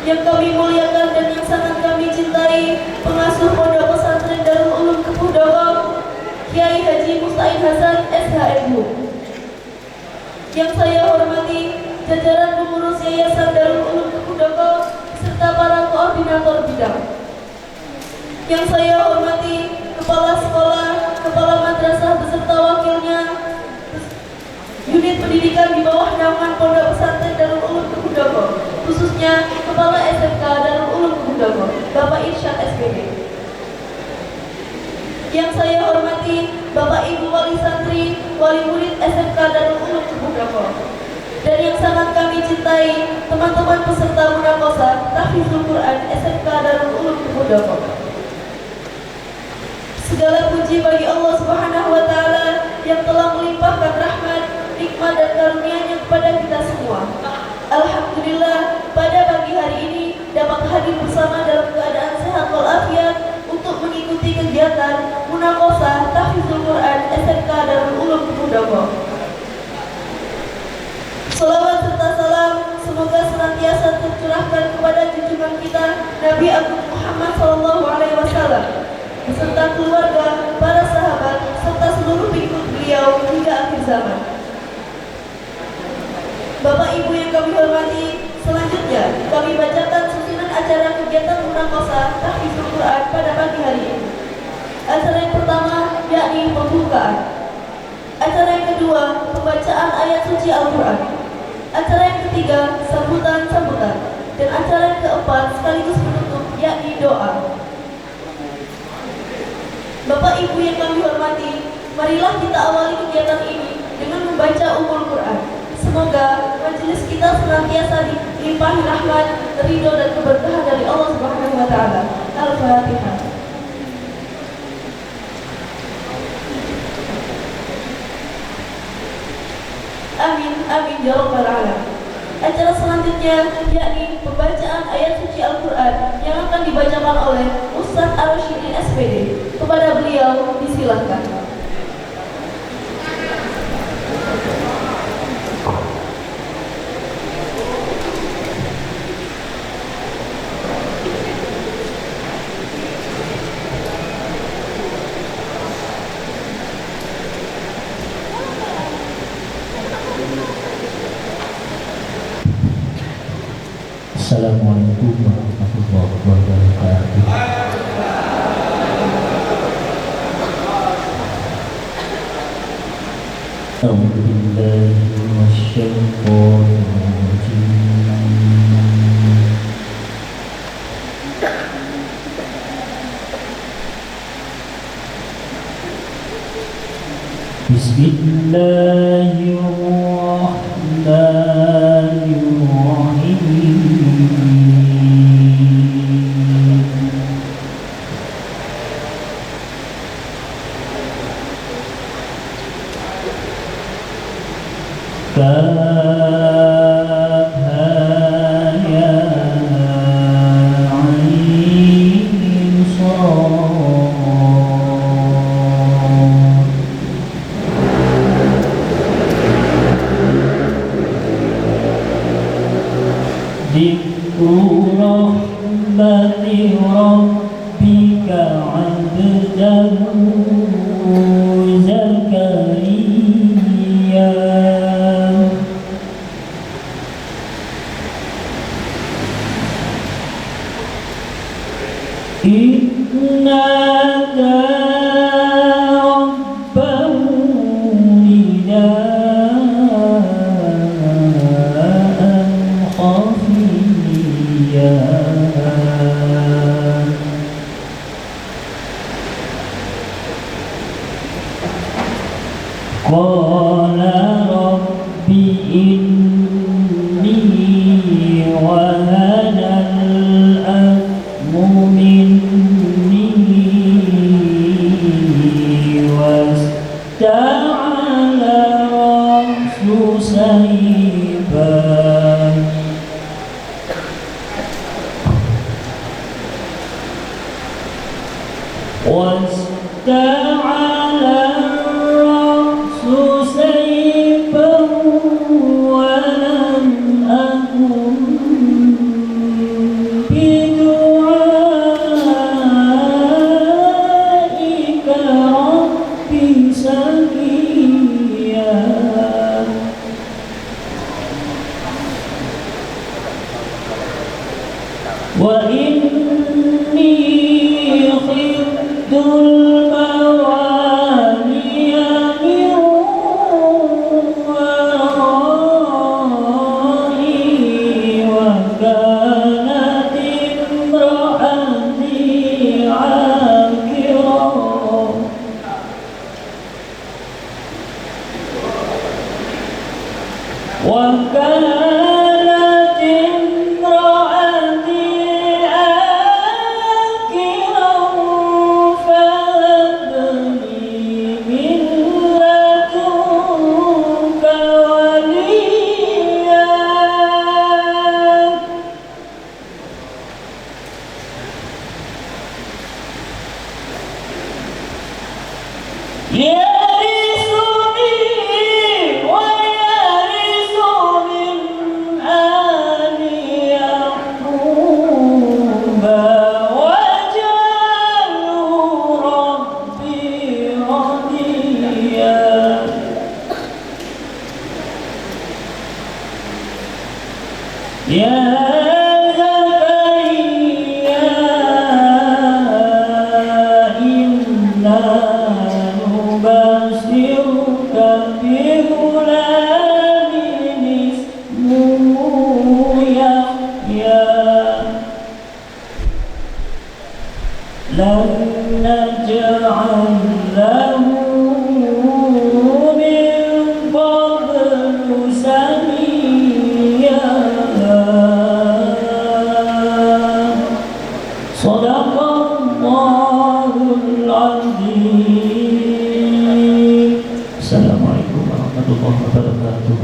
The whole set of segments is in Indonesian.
yang kami muliakan dan yang sangat kami cintai, pengasuh Pondok Pesantren Darul Ulum Kepudowo, Kiai Haji Musta'in Hasan SHMU. Yang saya hormati jajaran pengurus Yayasan Darul Ulum Kepudowo serta para koordinator bidang. Yang saya hormati kepala sekolah, kepala madrasah beserta wakilnya, unit pendidikan di bawah naungan Pondok Pesantren Darul Ulum Kepudowo, khususnya Kepala SMK Darul Ulum Kepudowo, Bapak Irsyad SPD. Yang saya hormati Bapak Ibu Wali Santri, Wali Murid SMK Darul Ulum Kepudowo. Dan yang sangat kami cintai, teman-teman peserta Munaqoshah Tahfidzul Quran SMK Darul Ulum Kepudowo. Segala puji bagi Allah Subhanahu wa Ta'ala yang telah melimpahkan rahmat, nikmat dan karunia-Nya kepada kita semua. Alhamdulillah, pada pagi hari ini dapat hadir bersama dalam keadaan sehat walafiat untuk mengikuti kegiatan Munaqoshah Tahfidzul Quran SMK Darul Ulum Kepudowo. Salawat serta salam semoga senantiasa tercurahkan kepada junjungan kita Nabi Agung Muhammad SAW beserta keluarga, para sahabat, serta seluruh pengikut beliau hingga akhir zaman. Bapak Ibu yang kami hormati, selanjutnya kami bacakan susunan acara kegiatan Munaqoshah Tahfidzul Quran pada pagi hari ini. Acara yang pertama yakni pembukaan. Acara yang kedua pembacaan ayat suci Al-Quran. Acara yang ketiga sambutan-sambutan. Dan acara yang keempat sekaligus penutup yakni doa. Bapak Ibu yang kami hormati, marilah kita awali kegiatan ini dengan membaca Ummul Quran. Semoga majelis kita senantiasa dilimpahi rahmat, ridho dan keberkahan dari Allah Subhanahu wa Ta'ala. Al-Fatihah. Amin, amin ya rabbal alamin. Acara selanjutnya yakni pembacaan ayat suci Al-Quran yang akan dibacakan oleh Ustadz Ar-Rasyidin SPD. Kepada beliau disilakan. Assalamualaikum warahmatullahi wabarakatuh. A'udzu billahi minasyaitonir rajim. يرثني ويرث من آل يعقوب واجعله ربي رضيا يا زكريا إنا نبشرك بغلام اسمه يحيى لم نجعل له من قبل سميا صدق الله العظيم. Assalamualaikum warahmatullahi wabarakatuh.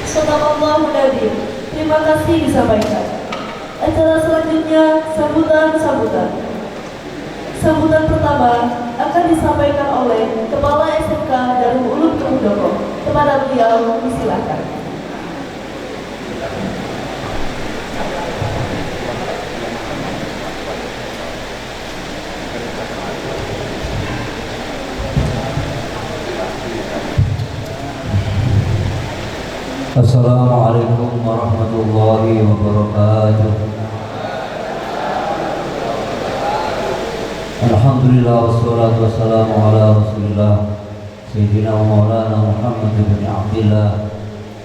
Sadaqallahul Adzim. Terima kasih disampaikan. Acara selanjutnya sambutan. Sambutan pertama akan disampaikan oleh Kepala SMK Darul Ulum Kemudoko. Kepada beliau disilakan. Assalamualaikum warahmatullahi wabarakatuh. Alhamdulillah wassalatu wassalamu ala rasulillah Sayyidina wa maulana Muhammad bin Abdillah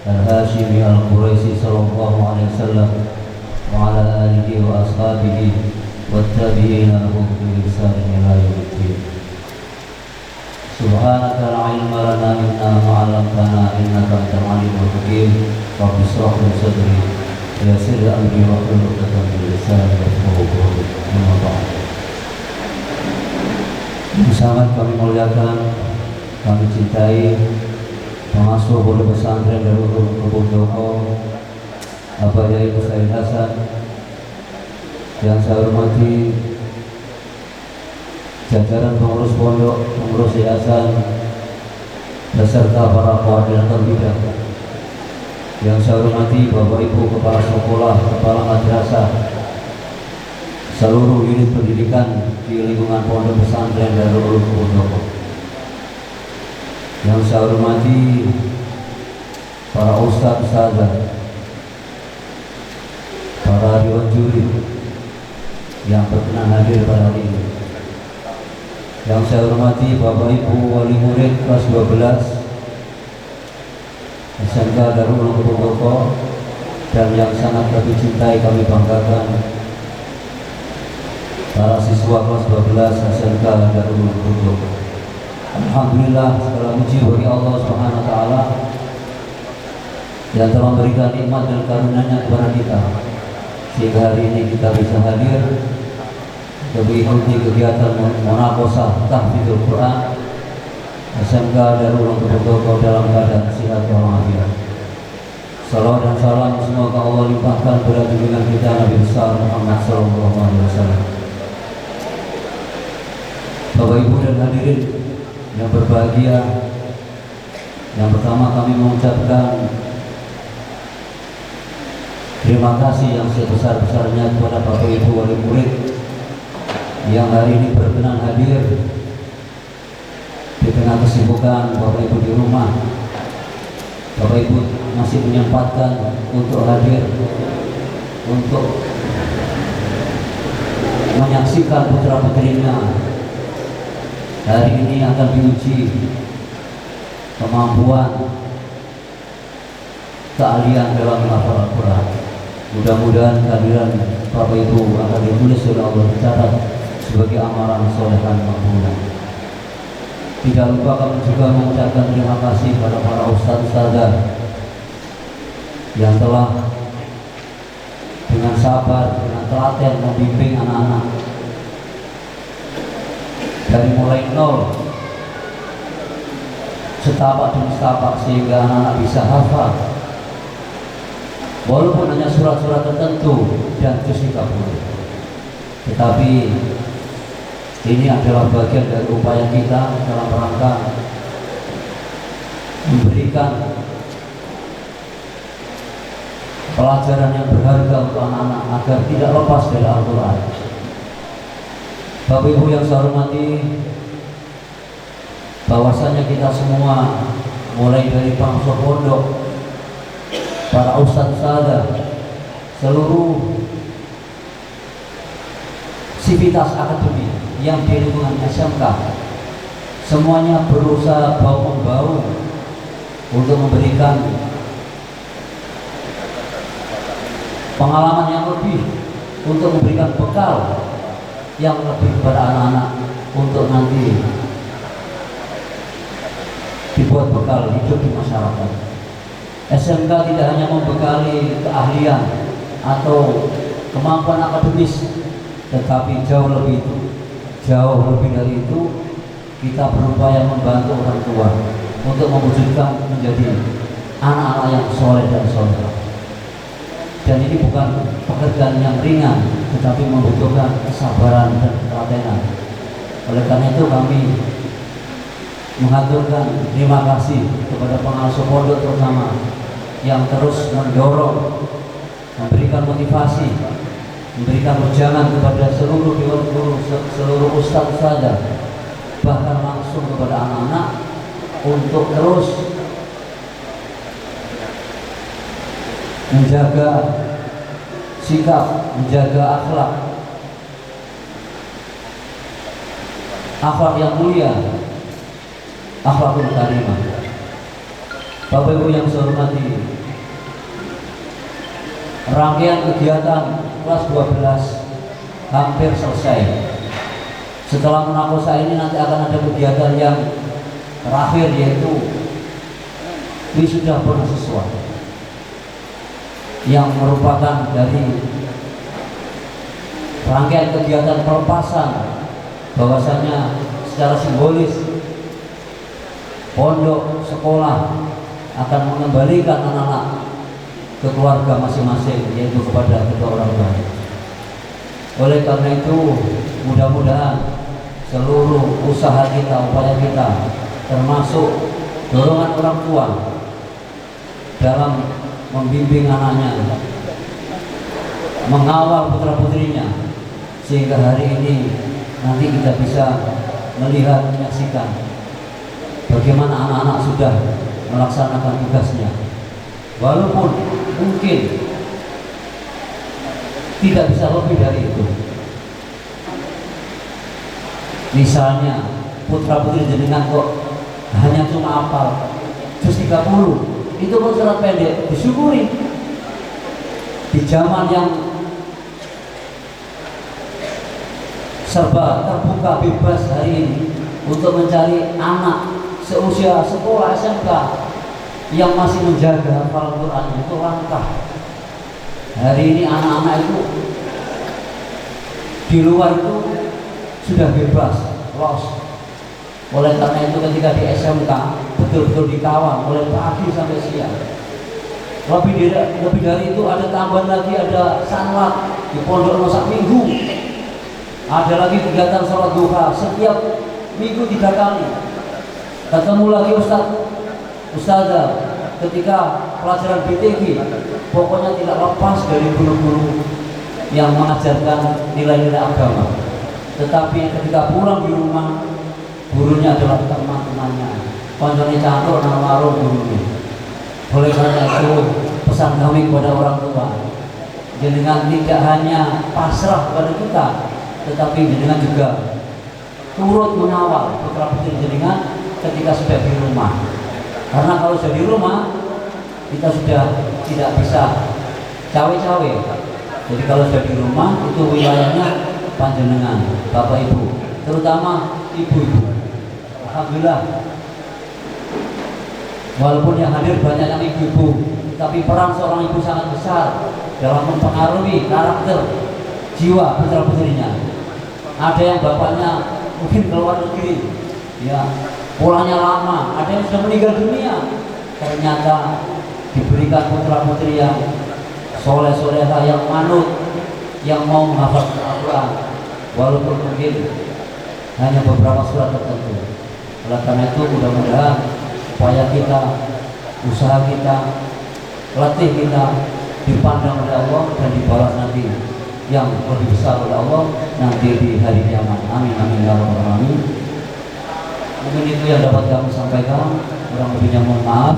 Al-Hashimi Al-Quraisi sallallahu alaihi wasallam wa ala alihi wa ashabihi wa tabi'ina lahum bi ihsan ila yaumiddin. Subhanaka la ilma lana illa ma 'allamtana innaka antal alimul hakim. Rabbi shrah li sadri wa yassir li amri wa hlul 'uqdatam min lisani yafqahu qawli. Amma ba'd. Sangat kami muliakan, kami cintai pengasuh Pondok Pesantren Darul Ulum Kemudoko Bapak Yai Said Hasan, yang saya hormati jajaran pengurus pondok, pengurus yayasan, beserta para koordinator bidang. Yang saya hormati Bapak Ibu Kepala Sekolah, Kepala Madrasah, seluruh unit pendidikan di lingkungan Pondok Pesantren Darul Ulum Kemudoko. Yang saya hormati para ustadz, ustadzah, para dewan juri yang berkenan hadir pada hari ini. Yang saya hormati Bapak Ibu wali murid kelas 12 SMK Darul Ulum Kemudoko, dan yang sangat kami cintai, kami banggakan, para siswa kelas 12 SMK Darul Ulum Kemudoko. Alhamdulillah, segala puji bagi Allah Subhanahu wa taala yang telah memberikan nikmat dan karunia-Nya kepada kita, sehingga hari ini kita bisa hadir mengikuti kegiatan munaqashah tahfidzul Quran SMK Darul Ulum Kemudoko dalam keadaan sehat walafiat. Salawat dan salam semoga Allah limpahkan pada junjungan kita Nabi besar Muhammad sallallahu alaihi wasallam. Bapak Ibu dan hadirin yang berbahagia, yang pertama kami mengucapkan terima kasih yang sebesar-besarnya kepada Bapak Ibu wali murid yang hari ini berkenan hadir di tengah kesibukan Bapak Ibu di rumah. Bapak Ibu masih menyempatkan untuk hadir untuk menyaksikan putra putrinya hari ini akan diuji kemampuan, keahlian dalam menghafal Al-Quran. Mudah-mudahan kehadiran Bapak Ibu akan ditulis oleh Allah, dicatat sebagai amalan solehan makbulah. Tidak lupa kami juga mengucapkan terima kasih pada para ustadz-ustadzah yang telah dengan sabar, dengan telaten membimbing anak-anak dari mulai nol, setapak demi setapak, sehingga anak-anak bisa hafal walaupun hanya surat-surat tertentu dan juz 30. Tetapi ini adalah bagian dari upaya kita dalam rangka memberikan pelajaran yang berharga untuk anak-anak agar tidak lepas dari Al-Quran. Bapak Ibu yang saya hormati, bahwasanya kita semua mulai dari pengasuh pondok, para ustadz-ustadzah, seluruh sivitas akademi yang di lingkungan SMK, semuanya berusaha bahu-membahu untuk memberikan pengalaman yang lebih, untuk memberikan bekal yang lebih kepada anak-anak untuk nanti dibuat bekal hidup di masyarakat. SMK tidak hanya membekali keahlian atau kemampuan akademis, tetapi jauh lebih dari itu kita berupaya membantu orang tua untuk mewujudkan menjadi anak-anak yang soleh dan soleh. Dan ini bukan pekerjaan yang ringan, tetapi membutuhkan kesabaran dan ketelatenan. Oleh karena itu kami mengaturkan terima kasih kepada pengasuh pondok terutama yang terus mendorong, memberikan motivasi, memberikan ujangan kepada seluruh dewan guru, seluruh ustadz saja, bahkan langsung kepada anak-anak untuk terus menjaga sikap, menjaga akhlak yang mulia, akhlakul karimah. Bapak Ibu yang saya hormati, rangkaian kegiatan kelas 12 hampir selesai. Setelah munakosa ini nanti akan ada kegiatan yang terakhir, yaitu wisuda mahasiswa, yang merupakan dari rangkaian kegiatan pelepasan bahwasanya secara simbolis pondok sekolah akan mengembalikan anak-anak ke keluarga masing-masing, yaitu kepada kedua orang tua. Oleh karena itu, mudah-mudahan seluruh usaha kita, upaya kita, termasuk dorongan orang tua dalam membimbing anaknya, mengawal putra-putrinya, sehingga hari ini nanti kita bisa melihat, menyaksikan bagaimana anak-anak sudah melaksanakan tugasnya, walaupun mungkin tidak bisa lebih dari itu. Misalnya putra-putri jenengan kok hanya cuma hafal juz 30, itu pun surat pendek, disyukuri. Di zaman yang serba terbuka bebas hari ini, untuk mencari anak seusia sekolah SMK yang masih menjaga hafal Quran itu langka. Hari ini anak-anak itu di luar itu sudah bebas, los. Oleh karena itu ketika di SMK betul-betul dikawal mulai pagi sampai siang. Lebih dari itu ada tambahan lagi, ada sanlat di pondok masak minggu. Ada lagi kegiatan sholat duha setiap minggu 3 kali. Ketemu lagi ustazah ketika pelajaran BTG, pokoknya tidak lepas dari guru-guru yang mengajarkan nilai-nilai agama. Tetapi ketika pulang di rumah, gurunya adalah teman-temannya, konjone cantuk nang warung gurunya. Oleh karena itu pesan kami kepada orang tua, jenengan tidak hanya pasrah kepada kita, tetapi jenengan juga turut mengawal putra-putri jenengan ketika sudah di rumah. Karena kalau sudah di rumah, kita sudah tidak bisa cawe-cawe. Jadi kalau sudah di rumah, itu wilayahnya panjenengan, Bapak Ibu, terutama ibu-ibu. Alhamdulillah, walaupun yang hadir banyak yang ibu-ibu, tapi peran seorang ibu sangat besar dalam mempengaruhi karakter jiwa putra-putrinya. Ada yang bapaknya mungkin keluar negeri, ya pulangnya lama, ada yang sudah meninggal dunia, ternyata diberikan putra-putri yang soleh-soleha yang manut, yang mau menghafal Al-Quran, walaupun mungkin hanya beberapa surat tertentu. Oleh karena itu mudah-mudahan upaya kita, usaha kita, latih kita dipandang oleh Allah dan dibalas nanti yang lebih besar oleh Allah nanti di hari kiamat. Amin amin ya rabbal alamin. Mungkin itu yang dapat kami sampaikan. Kurang lebihnya mohon maaf.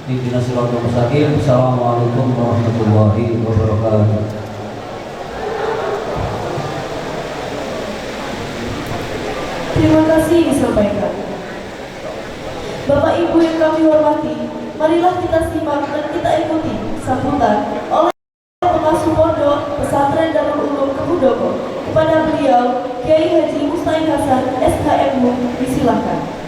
Ihdinas siratal mustaqim. Assalamualaikum warahmatullahi wabarakatuh. Terima kasih disampaikan. Bapak Ibu yang kami hormati, marilah kita simak dan kita ikuti sambutan oleh pengasuh pondok pesantren Darul Ulum Kemudogo kepada beliau Kiai Haji Musta'in Hasan SHMU. Disilakan.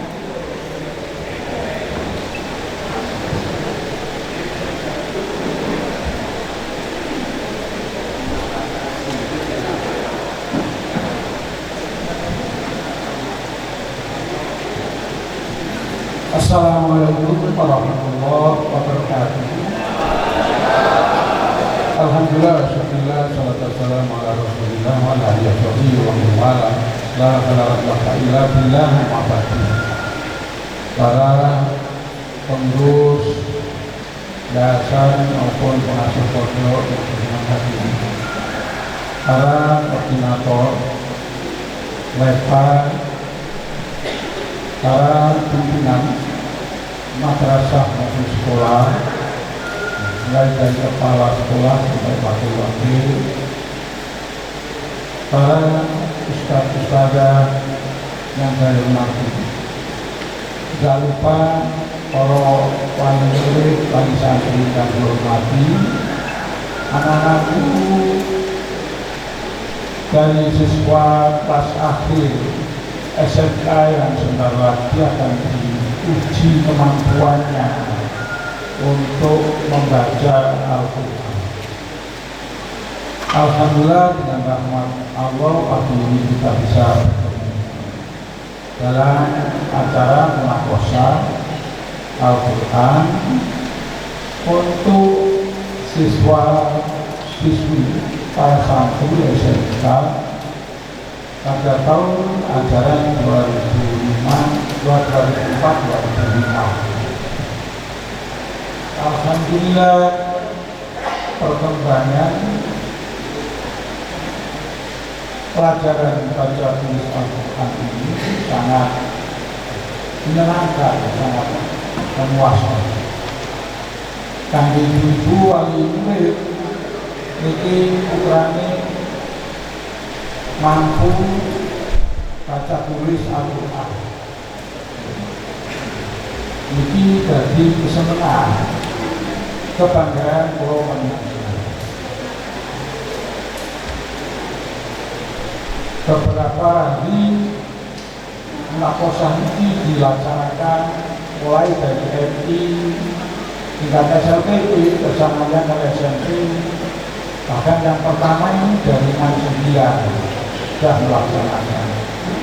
Assalamualaikum warahmatullahi wabarakatuh. Alhamdulillah, syukurillah, salatu wassalamu ala rasulillah wa ala alihi wa wala la ilaha illa billah muhammadin. Para pengurus yayasan maupun pengasuh pondok yang berterima kasih, para koordinator, lepas, para pimpinan madrasah maupun sekolah, mulai dari kepala sekolah sampai wakil-wakil, para ustaz-ustazah yang saya hormati, tidak lupa para wali murid, wali santri yang dihormati, anak-anakku dari siswa kelas akhir SMK yang sebentar lagi akan diuji kemampuannya untuk membaca Al-Quran. Alhamdulillah dengan rahmat Allah pagi ini kita bisa bertemu dalam acara munaqashah Al-Quran untuk siswa-siswi para santri SMK pada tahun ajaran 2004-2005. Alhamdulillah perkembangan pelajaran baca tulis Al-Quran ini sangat menyenangkan, sangat memuaskan. Kangge ibu wali murid niki putrane mampu baca tulis Al-Quran. Ini jadi kesenangan, kebanggaan pulau manusia. Beberapa hari munaqashah ini dilaksanakan mulai dari MI tingkat SLTP bersama dengan SMP. Bahkan yang pertama ini dari Mansudia sudah melaksanakan.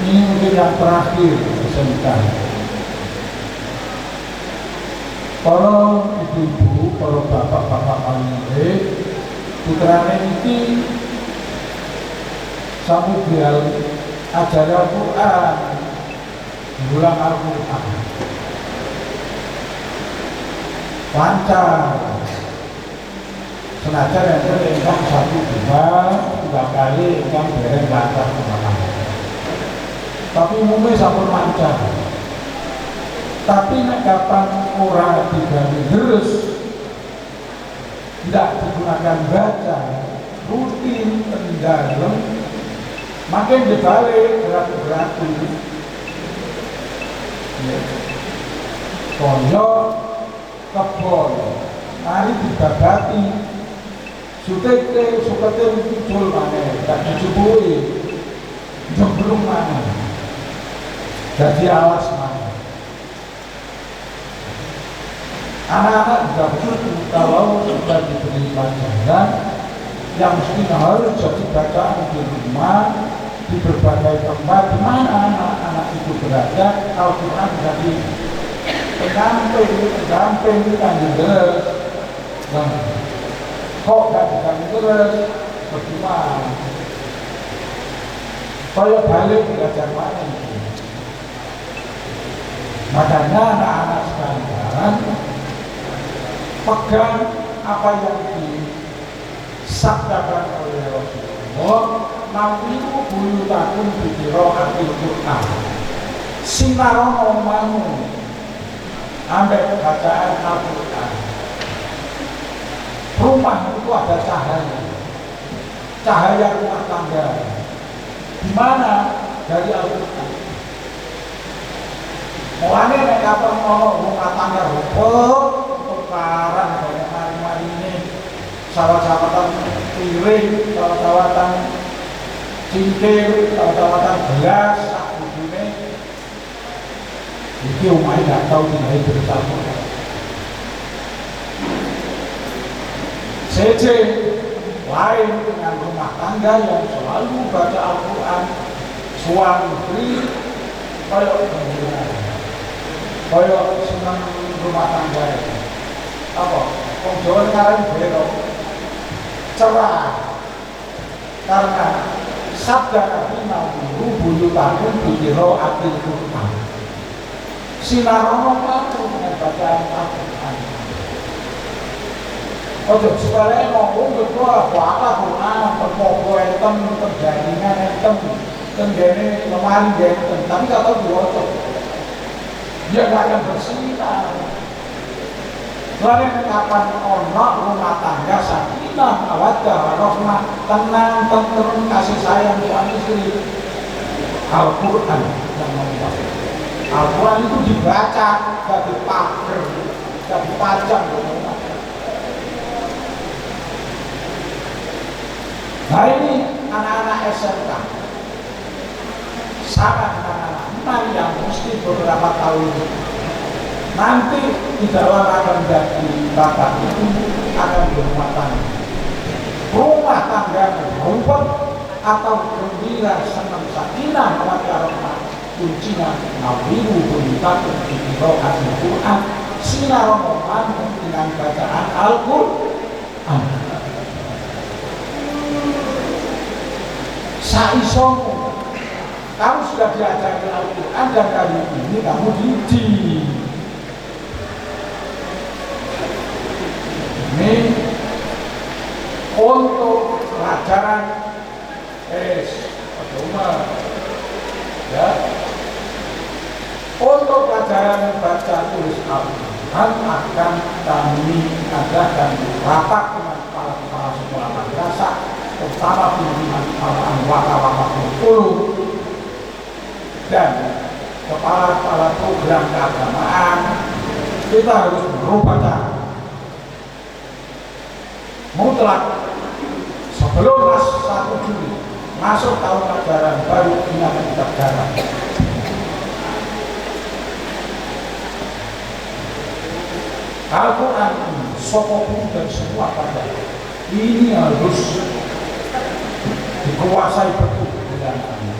Ini mungkin yang terakhir SMK. Para ibu-ibu, para bapak-bapak murid, putrane ini samudial ajar Al-Quran, ulang Al-Quran, lancar. Senajan yang terengkang 1-2 kali engkang dereng lancar kemana-mana. Tapi umumnya sampun lancar. Tapi nek kapan ora diganti terus, tidak digunakan baca, rutin tenggelam, makin dibalik berat-berat ini. Pondok kebon, mari dibabati. Sukete muncul mana, tak dicubui, jembrung mana, jadi alas mana. Anak-anak juga begitu, kalau sudah diberi pelajaran yang mesti harus jadi bacaan di rumah, di berbagai tempat, di mana anak-anak itu berada, Al-Quran jadi pendamping kan jelas. kok gak diganggu terus bagaimana? Kaya balik belajar mana itu? Makanya anak-anak sekalian pegang apa yang disabdakan oleh Rasulullah, nawiru buyutakum biqiraatil Qur'an. Sinarono mangu ambek bacaan Al-Qur'an. Rumah itu ada cahaya, cahaya rumah tangga. Di mana? Dari Al-Qur'an. Mulanya nek kapan ono rumah tangga rumput, tukaran banyak mari-mari ini, sawat-sawatan piring, sawat-sawatan cincin, sawat-sawatan gelas, sak bujune. Iki umai gak tau tinggal bersama. CC lain dengan rumah tangga yang selalu baca Al-Quran, suami kaya senang rumah tangga itu. Apa? Wong Jawa sekarang beda cerah karena sabda Nabi Nabi buyutakum biqiraatil Qur'an. Sinarono kamu dengan bacaan Al-Quran. Ojo sebenarnya ngomong berdua apa Quran berpopo enten terjaringan enten tenggene lemari enten tapi gak tahu diwocok dia gak akan bersinar. Lalu kapan ono rumah tangga sakinah mawaddah warahmah tenang tentrem kasih sayang suami istri, Al-Quran yang membuat. Al-Quran itu dibaca gak dipager gak dipajang. Nah ini anak-anak SMK sangat anak-anak yang mesti beberapa tahun nanti di dalam akan jadi bapak itu akan berumah tangga. Rumah tangga rumput atau gembira senang sakinah mawaddah warahmah kuncinya nawiru buyutakum biqiraatil Qur'an sinarono mangu dengan bacaan Al-Qur'an. Saisomu kamu sudah diajari Al-Quran dan kali ini kamu didik. Ini untuk pelajaran ya, untuk pelajaran baca tulis Al-Quran akan kami adakan rapat dengan kepala sekolah madrasah terutama pimpinan kepala waka-waka ulum dan kepala-kepala program keagamaan. Kita harus berubah cara mutlak sebelum 1 Juli masuk tahun ajaran baru ini akan kita garap. Al-Quran sokong dan semua pada ini harus dikuasai betul dengan anak.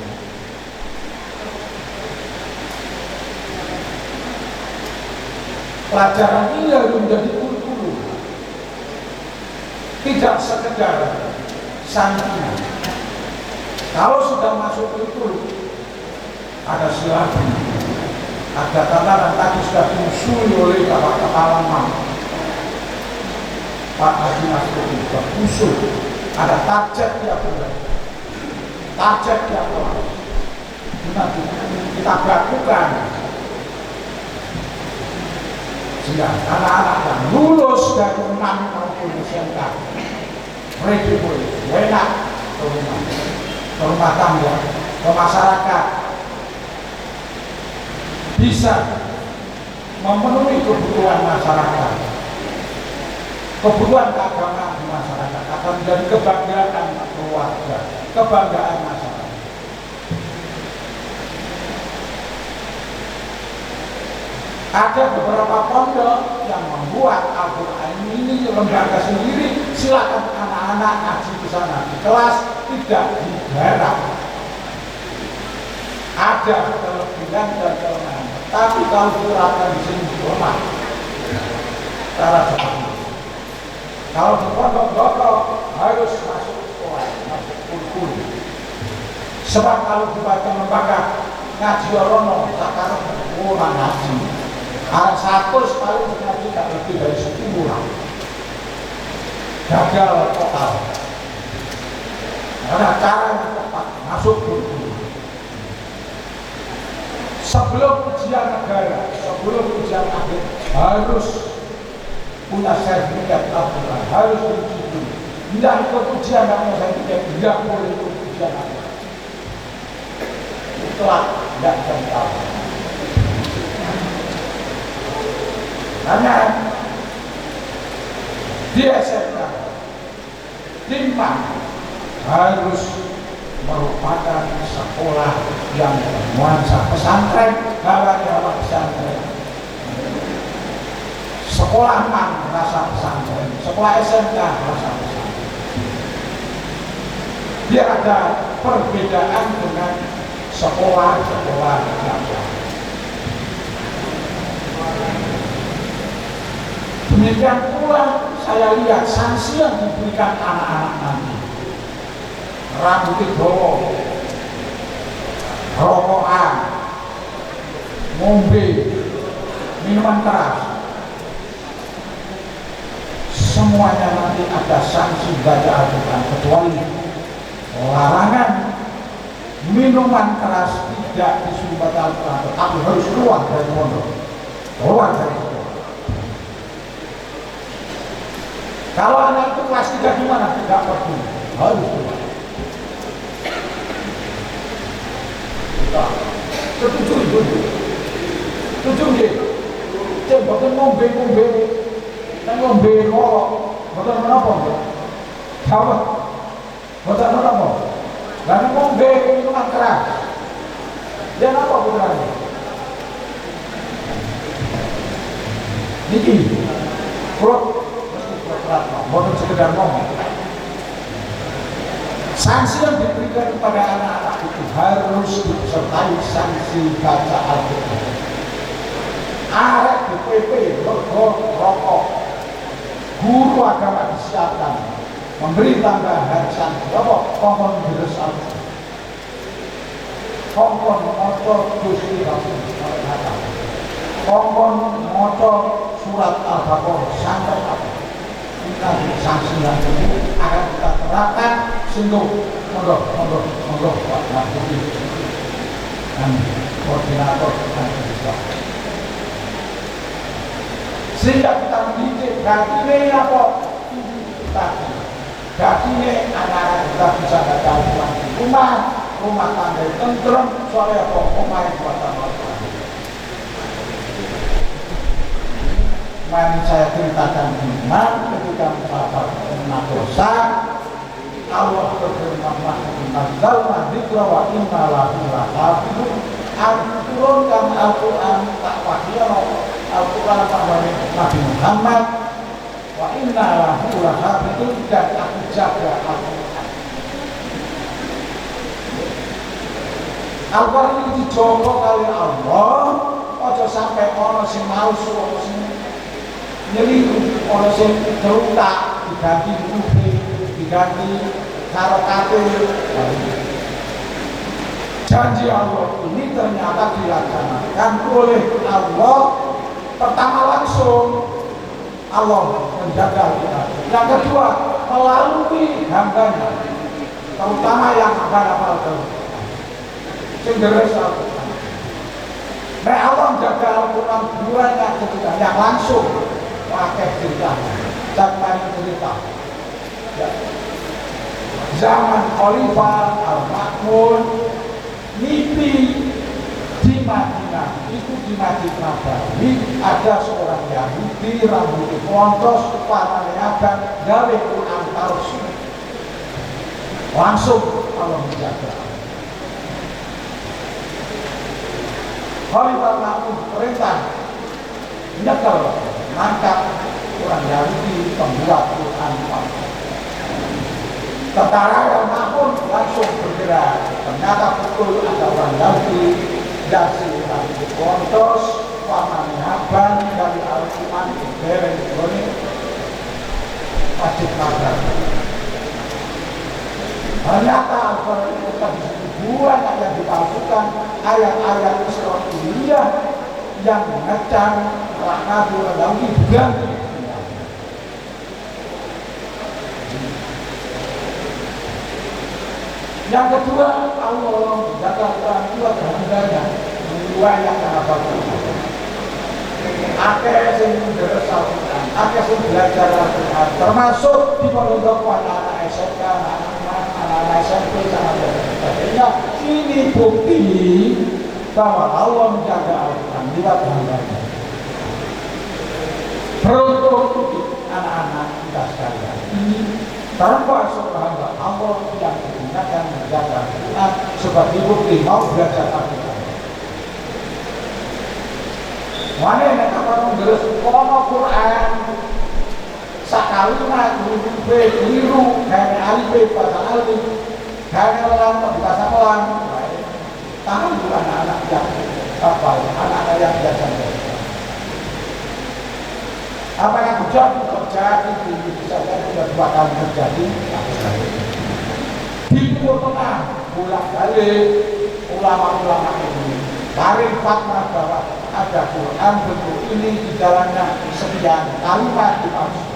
Pelajaran ini harus menjadi kurikulum, tidak sekedar santunan. Kalau sudah masuk kurikulum, ada silabi, ada tataran tadi sudah diusuli oleh kepala mam, Pak Haji Nasruddin sudah usul, ada target tiap bulan, target tiap kelas. Nanti kita lakukan sehingga anak-anak yang lulus dari 6 maupun SMK mereka boleh enak ke rumah tangga, ke masyarakat, bisa memenuhi kebutuhan masyarakat, kebutuhan keagamaan di masyarakat, akan menjadi kebanggaan keluarga, kebanggaan masyarakat. Ada beberapa pondok yang membuat Al-Quran ini lembaga sendiri, silakan anak-anak ngaji di sana di kelas, tidak digarap. Ada kelebihan dan kelemahan, tapi kalau diterapkan di sini lemah cara seperti itu. Kalau di pondok-pondok harus masuk sekolah, masuk kurikulum. Sebab kalau dibaca lembaga ngaji orono, sekarang kurang ngaji. Ada satu sekali ngaji tak lebih dari 10 bulan. Gagal total. Karena cara yang tepat masuk kurikulum. Sebelum ujian negara, sebelum ujian akhir harus punya sertifikat Al-Quran, harus diuji dulu. Tidak ikut ujian, tidak punya sertifikat, tidak boleh ikut ujian akhir. Itulah tidak kental. Karena di SMK, Timpang harus merupakan sekolah yang bernuansa pesantren, hawa pesantren. Sekolah MAN rasa pesantren, sekolah SMK rasa pesantren. Biar ada perbedaan dengan sekolah-sekolah yang lain. Demikian pula saya lihat sanksi yang diberikan anak-anak nanti. Rambut dawa, rokokan, ngombe, minuman keras, semuanya nanti ada sanksi baca Al-Quran, kecuali larangan minuman keras tidak disuruh baca Al-Quran, tapi harus keluar dari pondok, keluar dari sekolah. Kalau anak itu kelas 3 gimana? Tidak perlu, harus keluar. Setuju ibu, setuju dia. Cek bukan ngombe, ngombe kolok, bukan menapa dia. Jawab, bukan menapa. Lalu ngombe minuman keras. Dia apa putranya? Niki, perut mesti berat, bukan sekedar ngomong. Sanksi yang diberikan kepada anak-anak itu harus disertai sanksi baca Al-Quran. Arek DPP, mergo rokok, guru agama disiapkan, memberi tambahan sanksi. Apa? Kongkon deres Al-Quran, kongkon motor Gusti Allah, kongkon motor surat Al-Baqarah sampai apa? Ini sanksi yang ini akan kita terapkan. Sungguh, monggo Pak Mahfudi dan koordinator dan Islam. Sehingga kita mendidik ini apa? Tadi, ini anak-anak kita bisa baca Al-Quran di rumah tangga tentrem, soalnya apa? Rumah yang buatan Al-Quran. Mari saya ceritakan iman ketika sahabat kena dosa. Allah berfirman, "Nazzalna dzikra wa inna lahu lahafizun." Turunkan Al-Quran, tak wahyu Al-Quran pada Nabi Muhammad, wa inna lahu lahafizun, dan aku jaga Al-Quran. Al-Quran ini dijogo kali Allah, ojo sampai ono sing malsu, ono sing nyeliru, ono sing terutak, diganti rupi, diganti harokate. Janji Allah ini ternyata dilaksanakan oleh Allah. Pertama langsung Allah menjaga kita. Yang kedua melalui hambanya, terutama yang hafal cenderung Al-Quran. Nah, Allah menjaga Al-Quran bulannya ketika yang langsung pakai cerita, jangan cerita. Ya. Zaman Khalifah Al-Ma'mun, mimpi di Madinah, itu di Masjid Nabawi ada seorang Yahudi rambut pontos, warnanya abang, gawe Quran palsu. Langsung Allah menjaga. Khalifah Al-Ma'mun perintah nyekel, nangkap orang Yahudi pembuat Quran palsu. Tentara Al-Ma'mun langsung bergerak. Ternyata betul ada orang Yahudi dasi rambut pontos, warnanya abang, dari Al-Quran bereng. wajib pelajar. Ternyata Al-Quran itu banyak yang dipalsukan, ayat-ayat Israiliyah yang mengecam Nabi Nabi diganti. Yang kedua, Allah menjaga Quran itu adalah hendaknya dua yang sangat bagus. Akhirnya yang menderes Al-Quran, akhirnya yang belajar Al-Quran, termasuk di pondok anak-anak SMK, anak-anak SMP, dan sebagainya. Ini bukti bahwa Allah menjaga Al-Quran lewat hambanya. Beruntung anak-anak kita sekalian ini termasuk hamba Allah yang digunakan menjaga Al-Quran sebagai bukti mau belajar Al-Quran. Mana yang akan mengeres kono Quran sakaluna huruf keliru kayak alif bahasa alif kayak lam bahasa lam. Tahu bukan anak yang apa anak-anak yang biasa. Apa yang terjadi bisa sudah 2 kali terjadi. Di Timur Tengah pulang balik ulama-ulama ini tarik fatwa bahwa ada Quran bentuk ini di dalamnya sekian kalimat dimaksud.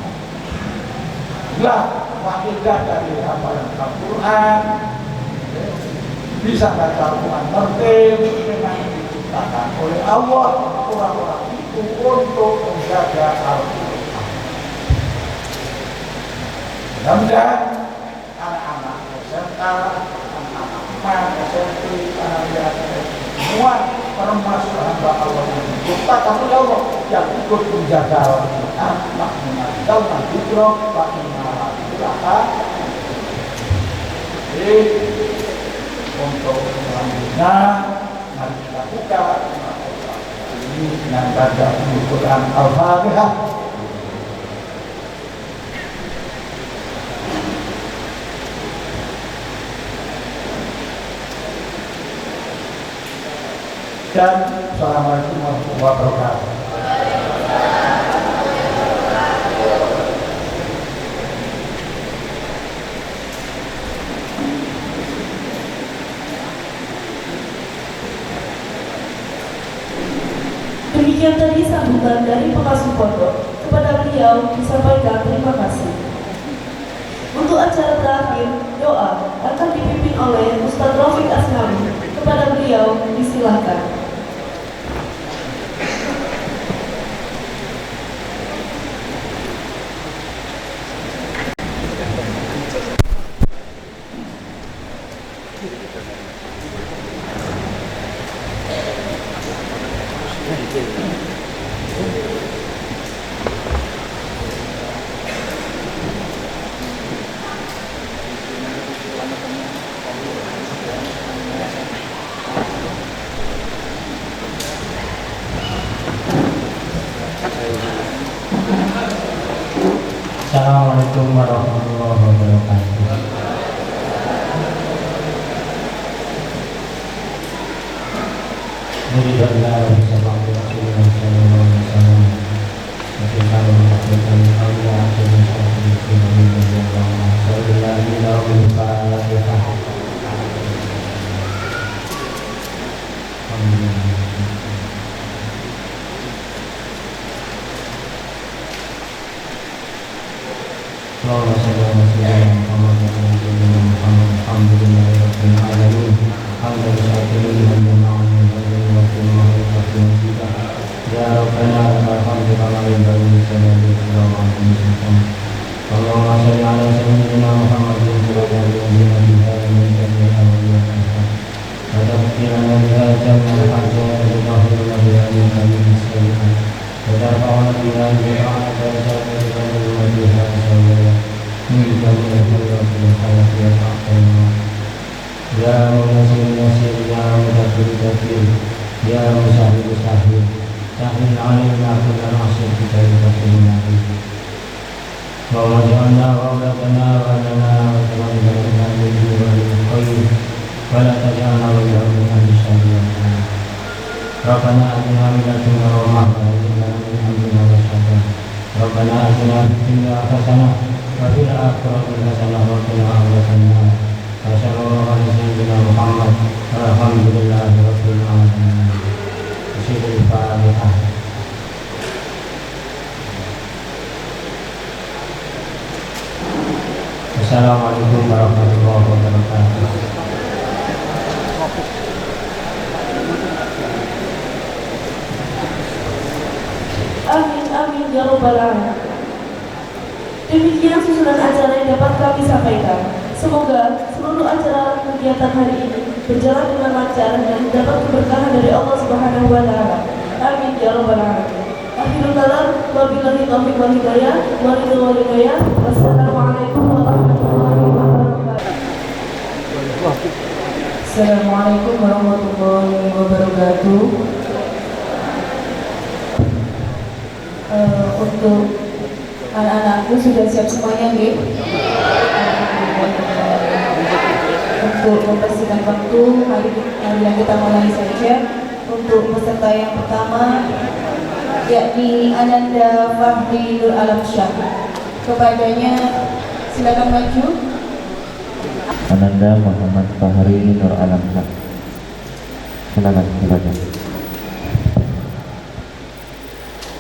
Lah faedah dari hafalan Al-Quran bisa baca Al-Quran tertib memang diciptakan oleh Allah orang-orang itu untuk menjaga Al-Quran. Mudah-mudahan anak-anak SMK, anak-anak PAN, SMP, anak-anak semua termasuk hamba Allah yang diciptakan oleh Allah yang ikut menjaga Al-Quran, maknanya dalam hidroh, maknanya silakan. Jadi untuk selanjutnya mari kita buka ini dengan baca Al-Quran Al-Fatihah. Dan Assalamualaikum warahmatullahi wabarakatuh. Demikian tadi sambutan dari pengasuh pondok. Kepada beliau disampaikan terima kasih. Untuk acara terakhir, doa akan dipimpin oleh Ustadz Rafiq Asnawi. Kepada beliau disilakan. Assalamualaikum warahmatullahi wabarakatuh. Mudah-mudahan Allah bisa bantu Rasulullah sallallahu alaihi wasallam. Bagaimana melakukan Allah dan Rabbana atina min ladunka rahmah wa hab lana min amrina rashada. ربنا آتنا في الدنيا حسنة وفي الآخرة حسنة وقنا عذاب النار وصلى الله على سيدنا محمد والحمد لله رب العالمين. بسم الفاتحة. Assalamualaikum warahmatullahi wabarakatuh. Amin amin ya rabbal alamin. Demikian susunan acara yang dapat kami sampaikan. Semoga seluruh acara kegiatan hari ini berjalan dengan lancar dan dapat keberkahan dari Allah Subhanahu wa taala. Amin ya rabbal alamin. Akhirul kalam, wabillahi taufiq wal hidayah, wassalamualaikum warahmatullahi wabarakatuh. Assalamualaikum warahmatullahi wabarakatuh. Untuk anak-anakku sudah siap semuanya, nggih? Untuk membersihkan waktu, mari kita mulai saja. Untuk peserta yang pertama, yakni Ananda Fahri Nur Alamsyah. Kepadanya silakan maju. Ananda Muhammad Fahri Nur Alamsyah. Silakan dibaca.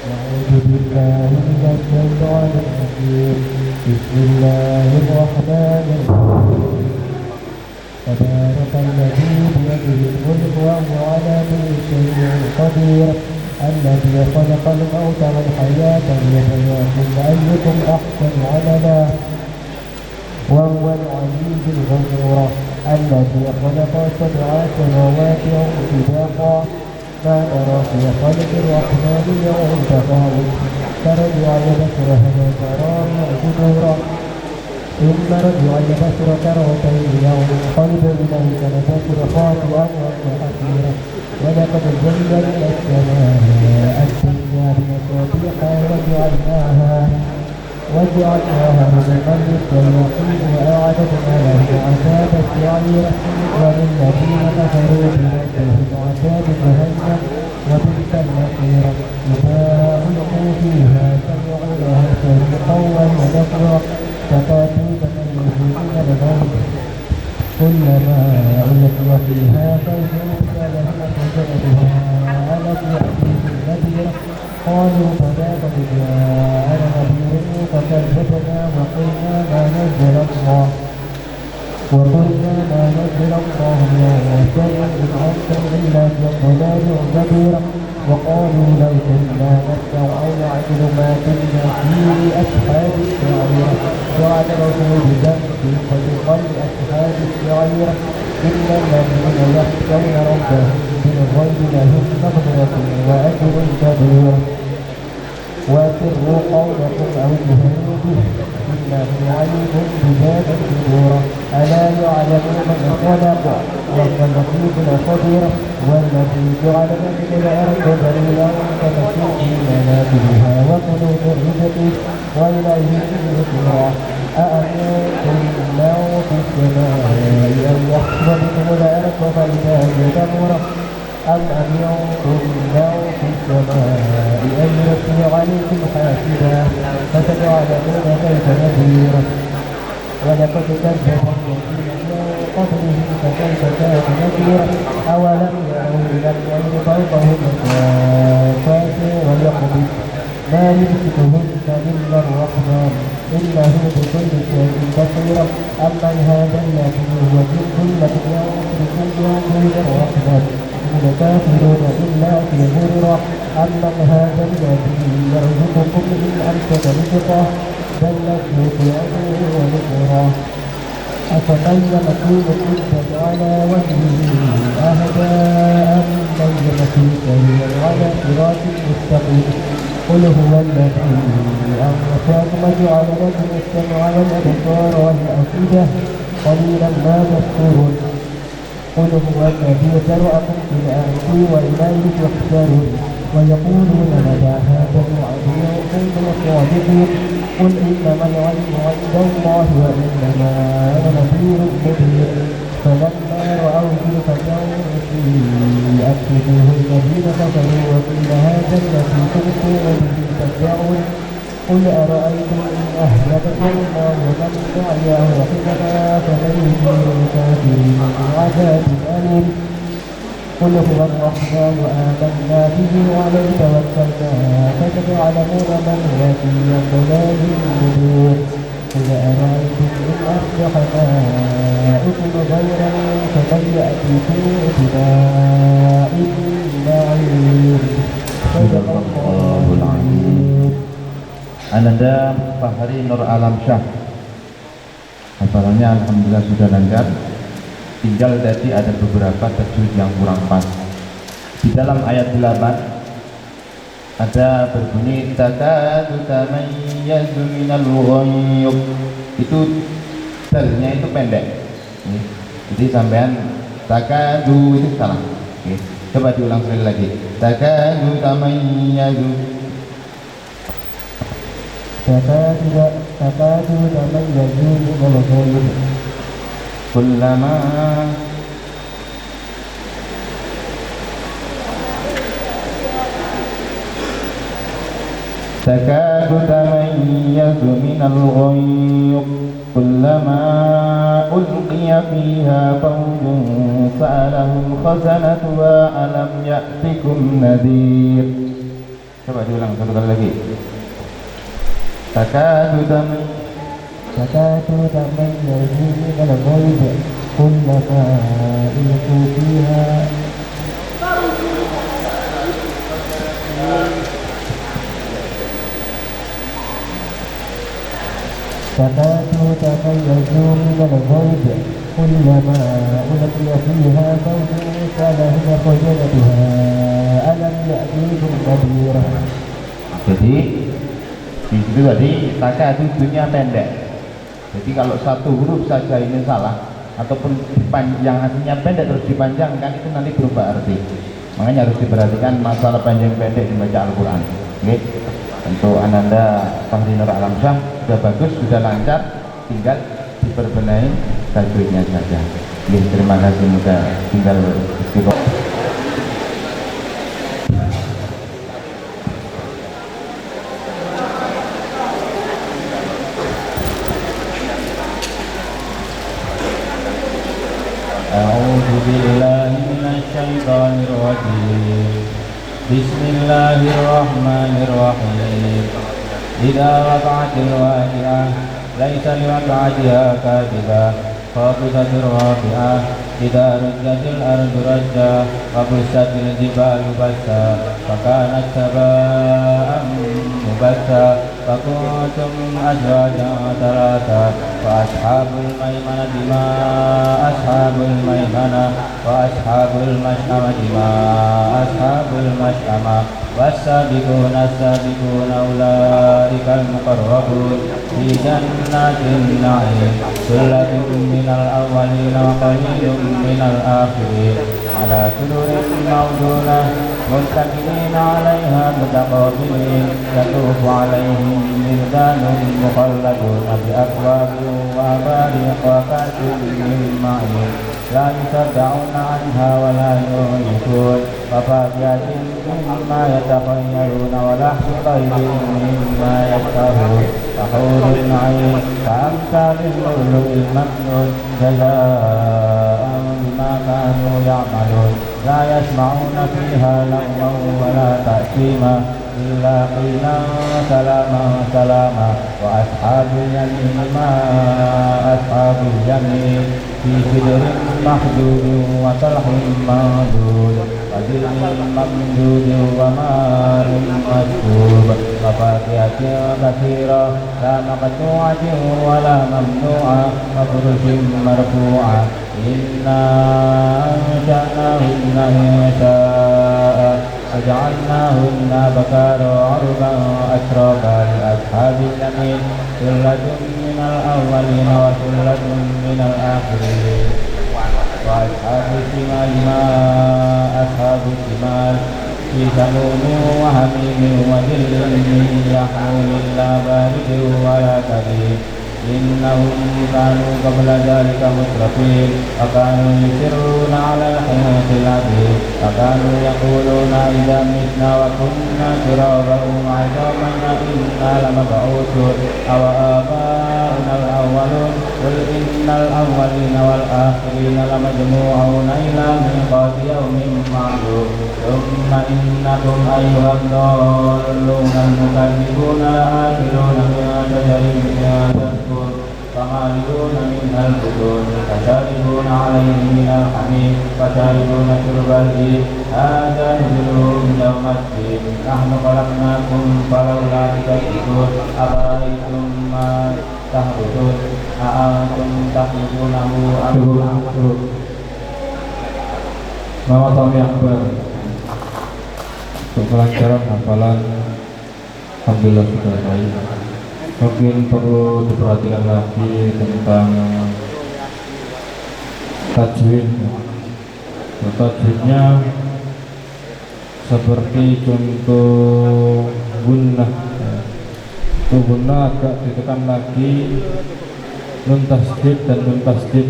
أعوذ بالله من الشيطان الرجيم. بسم الله الرحمن الرحيم. تبارك الذي بيده الملك وهو على كل شيء قدير. الذي خلق الموت والحياة ليبلوكم أيكم أحسن عملا وهو العزيز الغفور. الذي خلق سبع سماوات طباقا ما نرى في خلق الرحمن يوم تفاوت. فرجع البصر هل ترى صدورا ثم رجع البصر كرتين ينقلب إليك البصر خاطئا وهو حسيرا. ولقد زينا السماء الدنيا بمصابيح وجعلناها رزقا للشياطين وأعددنا لهم عذاب السعير. وللذين كفروا بربهم عذاب جهنم وبئس المصير. إذا ألقوا فيها سمعوا لها شهيقا ونفرا تكادوا تميز من الموت كلما ألقي فيها فوج سألهم خزنتها ألم يأتيكم نذير. قالوا بلى قد جاءنا نذير فكذبنا وقلنا ما نزل الله من شيء إن أنتم إلا في ضلال كبير. وقالوا لو كنا نسمع أو نعقل ما كنا في أصحاب السعير. واعترفوا بذنبهم فسوقا لأصحاب السعير. إن الذين يخشون ربهم بالغيب لهم مغفرة وأجر كبير. وأسروا قولكم أو اجهروا به إنه عليم بذات الصدور. ألا يعلم من خلق وهو اللطيف الخبير. والذي جعل لكم الأرض ذليلا فمشوا في مناكبها وكلوا من رزقه وإليه النشور. أأمنتم من في السماء أن يخسف بكم الأرض فإذا هي تمور أم أمنتم من في السماء أن يرسل عليكم حاسبا فستعلمون كيف نذير. ولقد كذب الذين من قبلهم فكيف كان نذير. أولم يروا إلى الطير فوقهم صافات ويقبض ما يمسكهن إلا الرحمن إنه بكل شيء بصير. أمن هذا الذي هو جند لكم ينصركم من الرحمن إن الكافرون إلا في غرور. أمن هذا الذي يرزقكم إن أمسك رزقه بل لجوا في عدو ونفورا. أفمن يمكن الحجة على وجهه أهداء ممن يمكن على صراط مستقيم. قل هو الذي أنشأكم وجعل لكم السمع والأبصار والأفئدة قليلا ما تشكرون. قل هو الذي ذرأكم في الأرض وإليه تحشرون. ويقولون متى هذا الوعد إن كنتم صادقين. قل إنما العلم عند الله وإنما أنا نذير مبين. فلما رأوا زلفة سيئت وجوه الذين كفروا وقيل هذا الذي كنتم به تدعون قل أرأيتم إن أهلككم الله ومن تبعه رحمنا فمن يجير الكافرين من عذاب أليم قل هو الرحمن آمنا به وعليه توكلنا فستعلمون من هو في ضلال مبين قل أرأيتم إن أصبح ماؤكم غيرا فمن يأتيكم بماء معين صدق الله العظيم. Ananda Fahri Nur Alam Syah, hafalannya alhamdulillah sudah lancar. Tinggal tadi ada beberapa tajwid yang kurang pas. Di dalam ayat 8 ada berbunyi takadu tamayyazu minal ghayyub. Itu dalnya itu pendek. Jadi sampean takadu itu salah. Coba diulang sekali lagi. Takadu tamayyazu. تكاد تميز من الغيظ كلما تكاد تميز من الغيظ كلما ألقي فيها فوج سألهم خزنتها ألم يأتكم نذير. Coba diulang satu kali lagi. takadu تميز من الغيظ كلما ألقوا فيها فوج سألهم خزنتها ألم يأتكم نذير. Jadi di situ tadi takadu dunia pendek. Jadi kalau satu huruf saja ini salah ataupun yang artinya pendek terus dipanjangkan itu nanti berubah arti. Makanya harus diperhatikan masalah panjang pendek membaca Al-Quran. Oke. Untuk Ananda Fahri Nur Alam Syah sudah bagus, sudah lancar, tinggal diperbenahi tajwidnya saja. Oke, terima kasih, mudah tinggal istiqomah. أعوذ بالله من الشيطان الرجيم. بسم الله الرحمن الرحيم. إذا وقعت الواقعة ليس لوقعتها كاذبة خافضة رافعة. إذا رجت الأرض رجا وبست الجبال بسا فكانت هباء منبثا فكنتم أزواجا ثلاثا فأصحاب الميمنة ما أصحاب الميمنة وأصحاب المشأمة ما أصحاب المشأمة والسابقون السابقون أولئك المقربون في جنات النعيم ثلة من الأولين وقليل من الآخرين على سرر موضونة متكئين عليها متقابلين يطوف عليهم ولدان مخلدون بأكواب وأباريق وكأس من معين لا يصدعون عنها ولا ينزفون وفاكهة مما يتخيرون ولحم طير مما يشتهون وحور العين كأمثال اللؤلؤ المكنون جزاء بما كانوا يعملون لا يسمعون فيها لغوا ولا تأثيما إلا قيلا سلاما سلاما وأصحاب اليمين ما أصحاب اليمين في سدر مخدود وطلح منضود وظل ممدود وماء مسكوب وفاكهة كثيرة لا مقطوعة ولا ممنوعة وفرش مرفوعة إنا أنشأناهن إنشاء فجعلناهن بكارا عربا أترابا لأصحاب اليمين ثلة من الأولين وثلة من الآخرين وأصحاب الشمال ما أصحاب الشمال في سموم وحميم وظل من يحموم لا بارد ولا كريم إنهم كانوا قبل ذلك مترفين وكانوا يصرون على الحنث العظيم وكانوا يقولون إذا متنا وكنا ترابا وعظاما إنا لمبعوثون أو آباؤنا الأولون قل إن الأولين والآخرين لمجموعون إلى ميقات يوم معلوم ثم إنكم أيها الضالون المكذبون آكلون من شجر من زقوم فمالئون منها البطون فشاربون عليه من الحميم فشاربون شرب الهيم هذا نزلهم يوم الدين نحن خلقناكم فلولا تكذبون أفرأيتم ما تحبطون أأنتم تخلقونه أم نحن Selamat Tahun Akbar. Untuk kelancaran hafalan alhamdulillah sudah baik. Mungkin perlu diperhatikan lagi tentang tajwid. Tajwidnya seperti contoh gunnah. Untuk gunnah agak ditekan lagi, nun tasdid dan nun tasdid.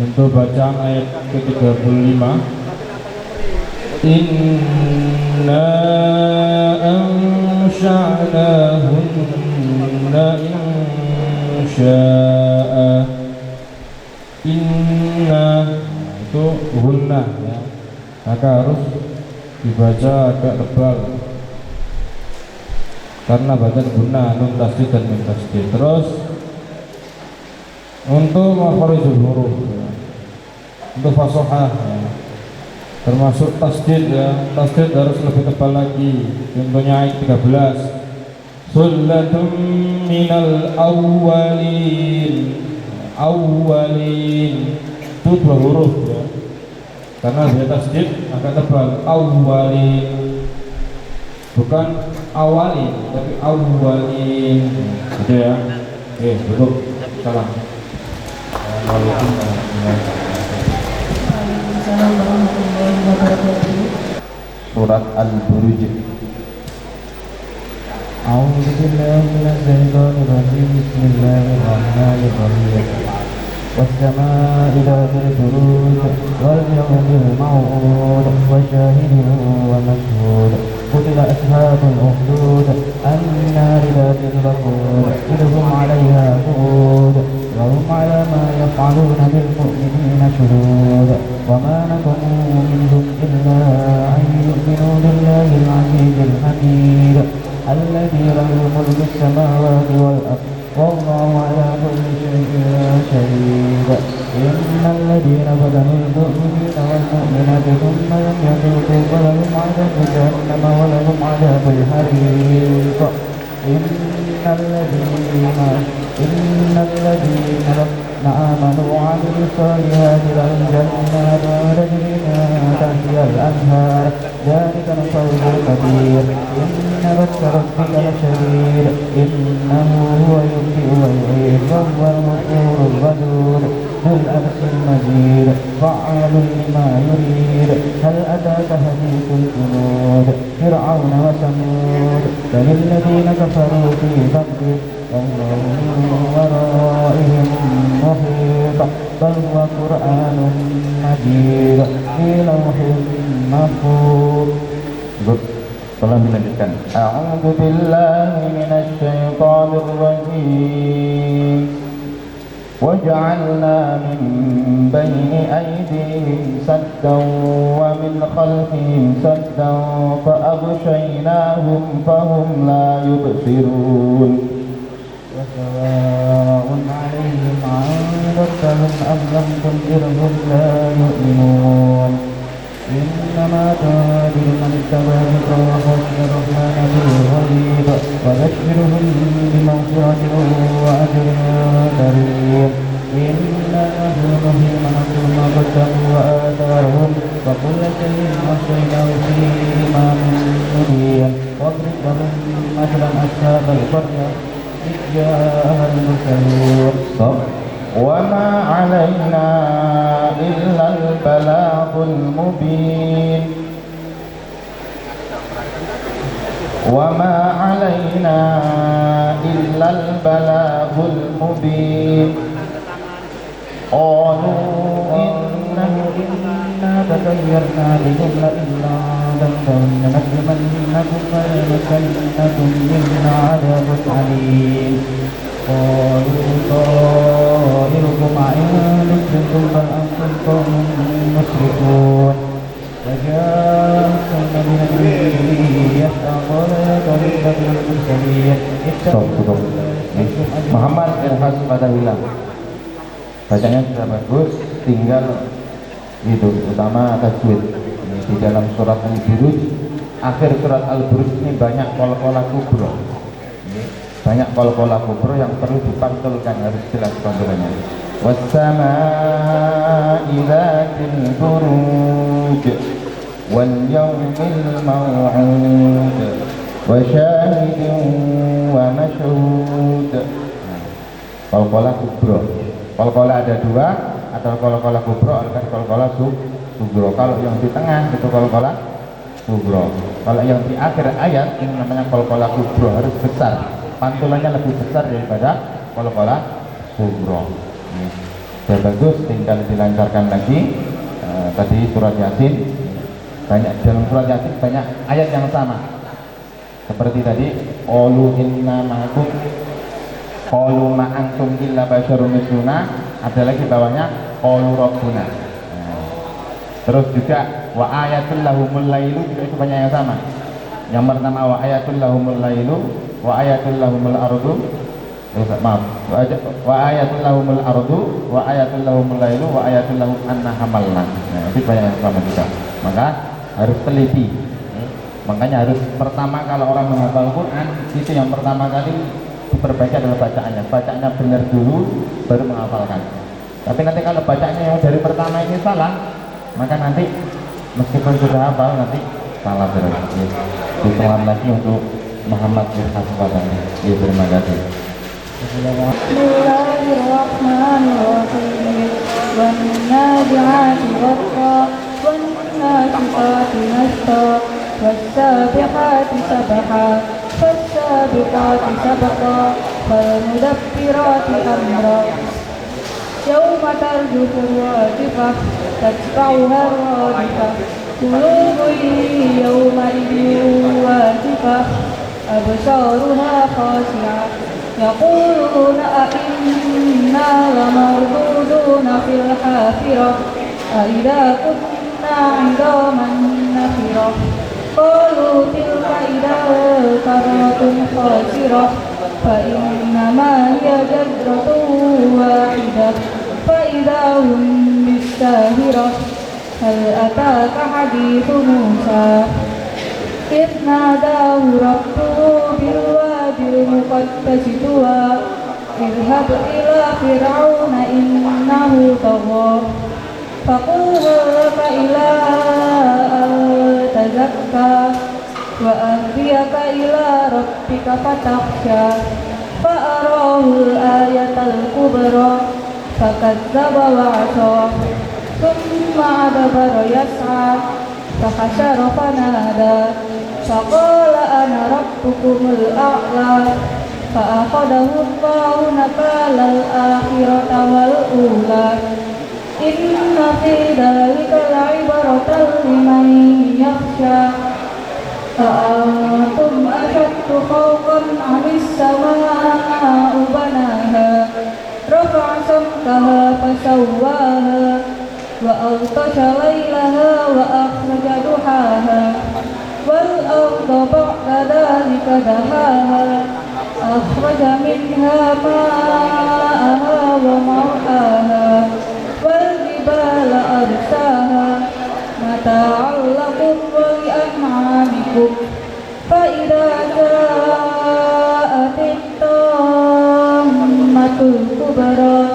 Untuk bacaan ayat ke-35, Inna ansha'nahunna insya'a. Inna itu hunna ya. Maka harus dibaca agak tebal karena bacaan hunna, nun tasdid dan nun tasdid. Terus untuk makharijul huruf ya. Untuk fasohah ya. Termasuk tasdid ya, tasdid harus lebih tebal lagi. Contohnya ayat 13, Sullatun minal awwalin. Awwalin itu 2 huruf ya. Karena dia tasdid agak tebal, awwalin. Bukan awalin, tapi awwalin. Gitu ya. Oke, cukup. Salam. Surat Al-Buruj. أعوذ بالله من الشيطان الرجيم بسم الله الرحمن الرحيم والسماء ذات البروج واليوم الموعود وشاهد ومشهود قتل أصحاب الأخدود النار ذات الوقود إذ هم عليها قعود وهم على ما يفعلون بالمؤمنين شهود وما نقموا منهم إلا أن يؤمنوا بالله العزيز الحميد الذي له ملك السماوات والأرض والله على كل شيء شهيد إن الذين فتنوا المؤمنين والمؤمنات ثم لم يتوبوا فلهم عذاب جهنم ولهم عذاب الحريق إن الذين آمنوا وعملوا الصالحات لهم جنات تجري من تحتها الأنهار ذلك الفوز الكبير إن بطش ربك لشديد إنه هو يبدئ ويعيد وهو الغفور الودود ذو العرش المجيد فعال لما يريد هل أتاك حديث الجنود فرعون وثمود بل الذين كفروا في ضبط والله من ورائهم محيط بل هو قرآن مجيد في لوح محفوظ. Tolong dilanjutkan. A'udzu billahi minasy syaithanir rajim. وجعلنا من بين أيديهم سدا ومن خلفهم سدا فأغشيناهم فهم لا يبصرون. وسواء عليهم أنذرتهم أم لم تنذرهم لا يؤمنون إنما تنذر من اتبع ذكر حسن الرحمن بالغيب وبشرهم بمغفرة وأجر كريم إنا نحن نحيي وننصر ما قدموا وآثارهم وكل شيء أحصيناه في إمام مبين واضرب لهم مثلا أصحاب القرية إذ جاءها المرسلون. وما علينا إلا البلاغ المبين. وما علينا إلا البلاغ المبين قالوا إنا تطيرنا بهم لئن آذنتهم لنسلمنكم وليمسنكم منا عذاب أليم قالوا طائركم عندكم بل أنتم قوم مسرفون وجاءكم الذين يسعى قال يا قوم اتبعوا المرسلين Cukup. Muhammad Irhas Fadawilah. Bacanya sudah bagus, tinggal itu utama tajwid. Di dalam surat Al-Buruj, akhir surat Al-Buruj ini banyak qol-qolah kubro. Banyak qol-qolah kubro yang perlu dipantulkan, harus jelas pantulannya. Was-samaa'i dzatil buruj wal yawmil maw'ud wa syahidin wa mashhud. Qol-qolah kubro. Qol-qolah ada dua, ada qol-qolah kubro, ada qol-qolah sugro. Kalau yang di tengah itu qol-qolah sugro. Kalau yang di akhir ayat ini namanya qol-qolah kubro, harus besar. Pantulannya lebih besar daripada qol-qolah sugro. Sudah bagus, tinggal dilancarkan lagi. Tadi surat Yasin, banyak dalam surat Yasin banyak ayat yang sama. Seperti tadi, qalu inna ma'akum qalu ma antum illa basyarum misluna, ada lagi bawahnya qalu rabbuna. Terus juga wa ayatul lahumul lailu, juga itu banyak yang sama. Yang pertama wa ayatul lahumul lailu wa ayatul lahumul ardu, maaf, wa ayatul lahumul ardu wa ayatul lahumul lailu wa ayatul lahum anna hamalna. Nah, itu banyak yang sama juga. Maka harus teliti. Makanya harus pertama kalau orang menghafal Quran, itu yang pertama kali diperbaiki adalah bacaannya. Bacaannya benar dulu baru menghafalkan. Tapi nanti kalau bacaannya yang dari pertama ini salah, maka nanti meskipun sudah hafal nanti salah terus. Ditulang lagi untuk Muhammad Irhas Fadawilah. Ya, terima kasih. Bismillahirrahmanirrahim. Wan nazi'ati gharqa wan nasifati nashta was-sabiqati sabha fas-sabiqati sabqa fal-mudabbirati amra yawma tarjufu ar-rajifah tatba'uha ar-rajifah qulubun yawma idhin wajifah absaruha khashi'ah يقولون أئنا لمردودون في الحافرة أئذا كنا عظاما نخرة قالوا تلك إذا كرة خاسرة فإنما هي جزرة واحدة فإذا هم بالساهرة هل أتاك حديث موسى إذ ناداه ربه بالوادي المقدس طوى اذهب إلى فرعون إنه طغى فقل لك إلى أن تزكى وأهديك إلى ربك فتخشى فأراه الآية الكبرى فكذب وعصى ثم أدبر يسعى فحشر فنادى فقال أنا ربكم الأعلى فأخذه الله نكال الآخرة والأولى إن في ذلك لعبرة لمن يخشى أأنتم أشد خلقا أم السماء بناها رفع سمكها فسواها وأغطش ليلها وأخرج ضحاها والأرض بعد ذلك دحاها أخرج منها ماءها ومرعاها والجبال أرساها متاعا لكم ولأنعامكم فإذا جاءت الطامة الكبرى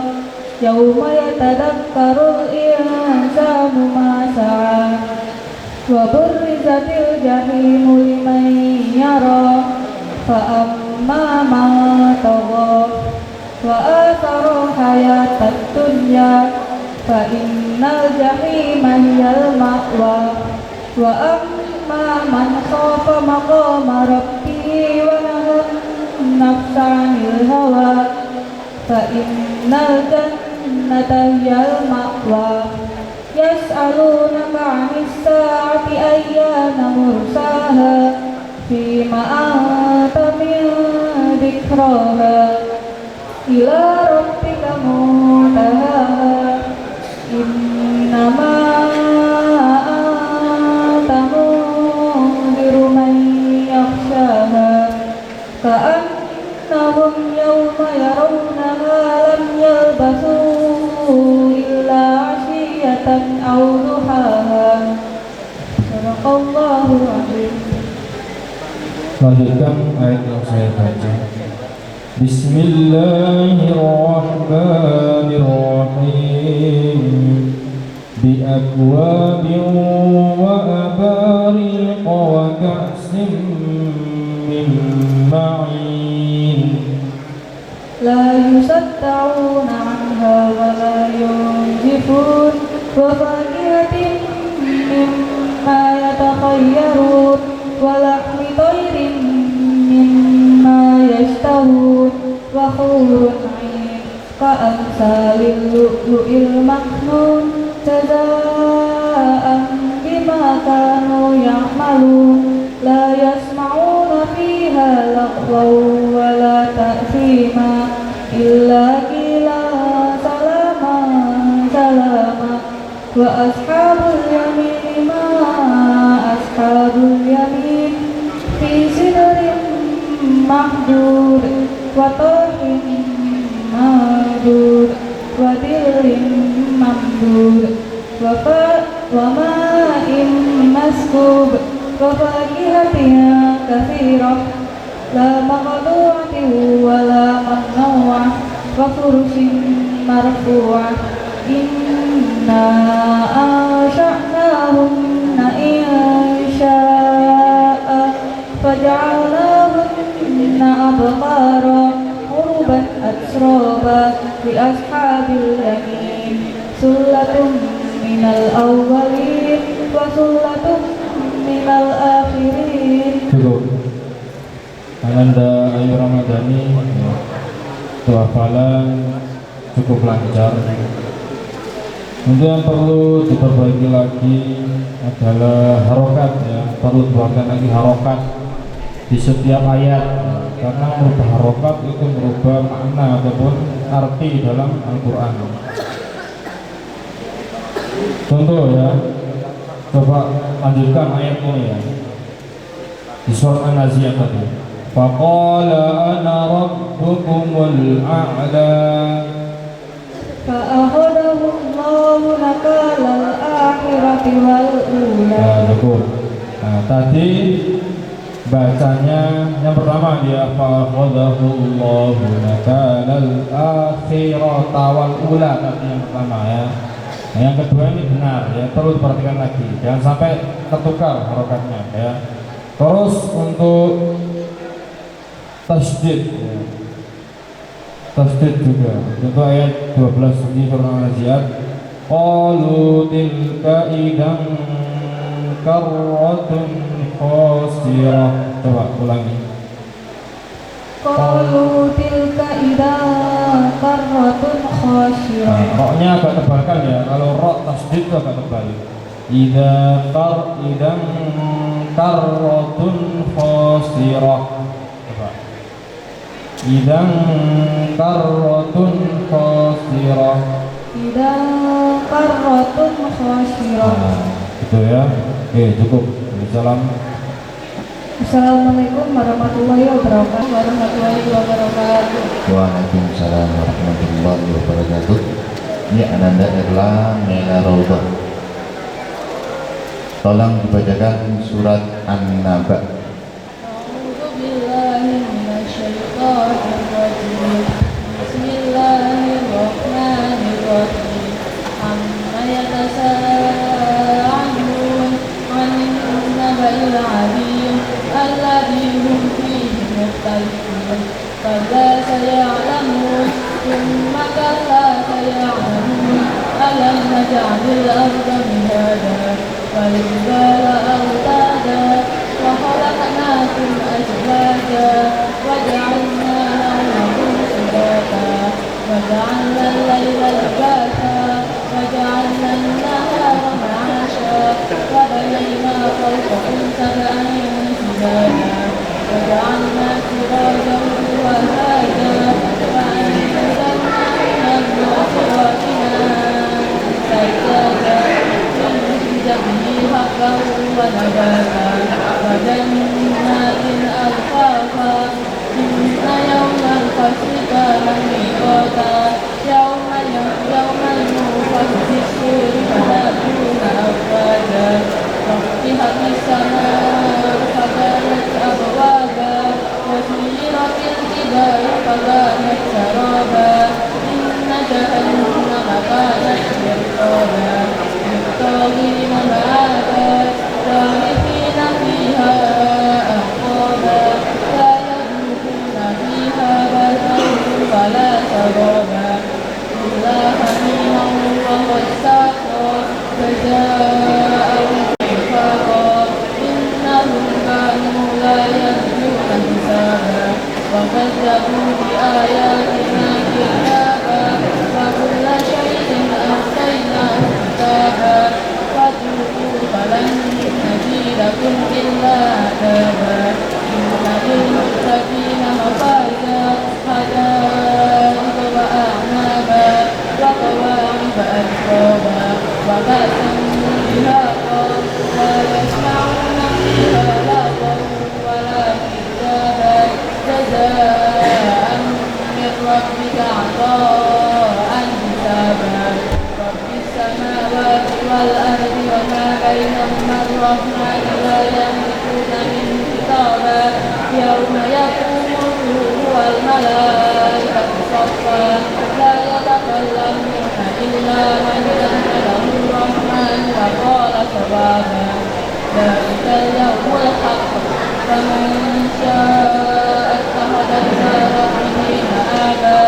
يوم يتذكر الإنسان ما سعى وبرزت الجحيم لمن يرى فأما من طغى وآثر الحياة الدنيا فإن الجحيم هي المأوى وأما وأما من خاف مقام ربه ونهى النفس عن الهوى فإن الجنة هي المأوى يسألونك عن الساعة أيان مرساها فيما أنت من ذكراها إلى ربك منتهاها إنما أنت منذر من يخشاها كأنهم يوم يرونها لم يلبثوا إلا عشية أو ضحاها صدق الله العظيم. Lanjutkan ayat yang saya baca. Bismillahirrahmanirrahim. Biakwabin wa abariq wa ka'sin min ma'in. لا يصدعون عنها ولا ينزفون وفاكهة مما يتخيرون ولحم طير مما يشتهون وحور عين كأمثال اللؤلؤ المكنون جزاء بما كانوا يعملون لا يسمعون فيها لغوا ولا تأثيما إلا قيلا سلاما سلاما وأصحاب اليمين ما أصحاب اليمين في سدر محدود وطرح ممدود وظل ممدود وماء مسكوب وفاكهة كثيرة لا مقطوعة ولا ممنوعة وفرش مرفوعة إنا أنشأناهن إنشاء فجعلناهن أبقارا عربا أترابا لأصحاب اليمين ثلة من الأولين وثلة من الآخرين. Cukup. Ananda Ayu Ramadhani, itu hafalan cukup lancar. Untuk yang perlu diperbaiki lagi adalah harokat, ya, perlu dibuatkan lagi harokat di setiap ayat, karena merubah harokat itu merubah makna ataupun arti dalam Al-Quran. Contoh ya, coba lanjutkan ayat ini ya, di surah An-Nazi'at tadi. Faqala ana rabbukumul a'la. فأخذه الله نكال الآخرة والأولى. Nah, tadi bacanya yang pertama dia fa'akhadahu Allahu nakalal akhirata wal ula, tadi yang pertama ya. Nah, yang kedua ini benar ya, perlu diperhatikan lagi, jangan sampai tertukar harokatnya ya. Terus untuk tasdid ya. Tasdid juga untuk ayat 12 di surah An-Nazi'at. Qalu tilka idan karratun khasirah. Coba ulangi. Qalu tilka idan karratun khasirah. Roknya agak tebalkan ya, kalau rok tasdid itu agak tebal. Idan karratun khasirah. Idan karratun khasirah. Idan karratun khasirah. Gitu ya. Oke, cukup. Salam. Assalamualaikum warahmatullahi wabarakatuh. Waalaikumsalam warahmatullahi wabarakatuh. Ini Ananda Erla Mela Raudhah. Tolong dibacakan surat An-Naba. Bismillahirrahmanirrahim. Amma yatasaalun 'anil naba'il 'azim alladzi hum fihi mukhtalifun. Kalla saya'lamun thumma kalla saya'lamun alam naj'alil arda mihada wal jibala awtada أزواجا وجعلنا نومكم سباتا وجعلنا الليل لباسا وجعلنا النهار معاشا وبنينا فوقكم سبعا شدادا وجعلنا سراجا وهاجا وأنزلنا من المعصرات ماء ثجاجا لنخرج به حبا ونباتا وجنات ألفافا إن يوم الفصل كان ميقاتا يوم ينفخ في الصور فتأتون أفواجا وفتحت السماء فكانت أبوابا وسيرت الجبال فكانت سرابا إن جهنم كانت مرصادا للطاغين مآبا لابثين فيها أحقابا لا يذوقون فيها بردا ولا شرابا إلا حميما وغساقا جزاء وفاقا إنهم كانوا لا يرجون حسابا وكذبوا بآياتنا كذابا وكل شيء أحصيناه كتابا فذوقوا فلن نزيدكم إلا عذابا إن للمتقين مفازا حدائق وأعنابا وكواعب أترابا وكأسا دهاقا لا يسمعون فيها لغوا ولا كذابا جزاء من ربك عطاء حسابا رب السماوات والأرض وما بينهما الرحمن لا يملكون منه خطابا يوم يقوم الروح والملائكة صفا لا يتكلمون إلا من أذن له الرحمن وقال صوابا ذلك اليوم الحق فمن شاء اتخذ إلى ربه مآبا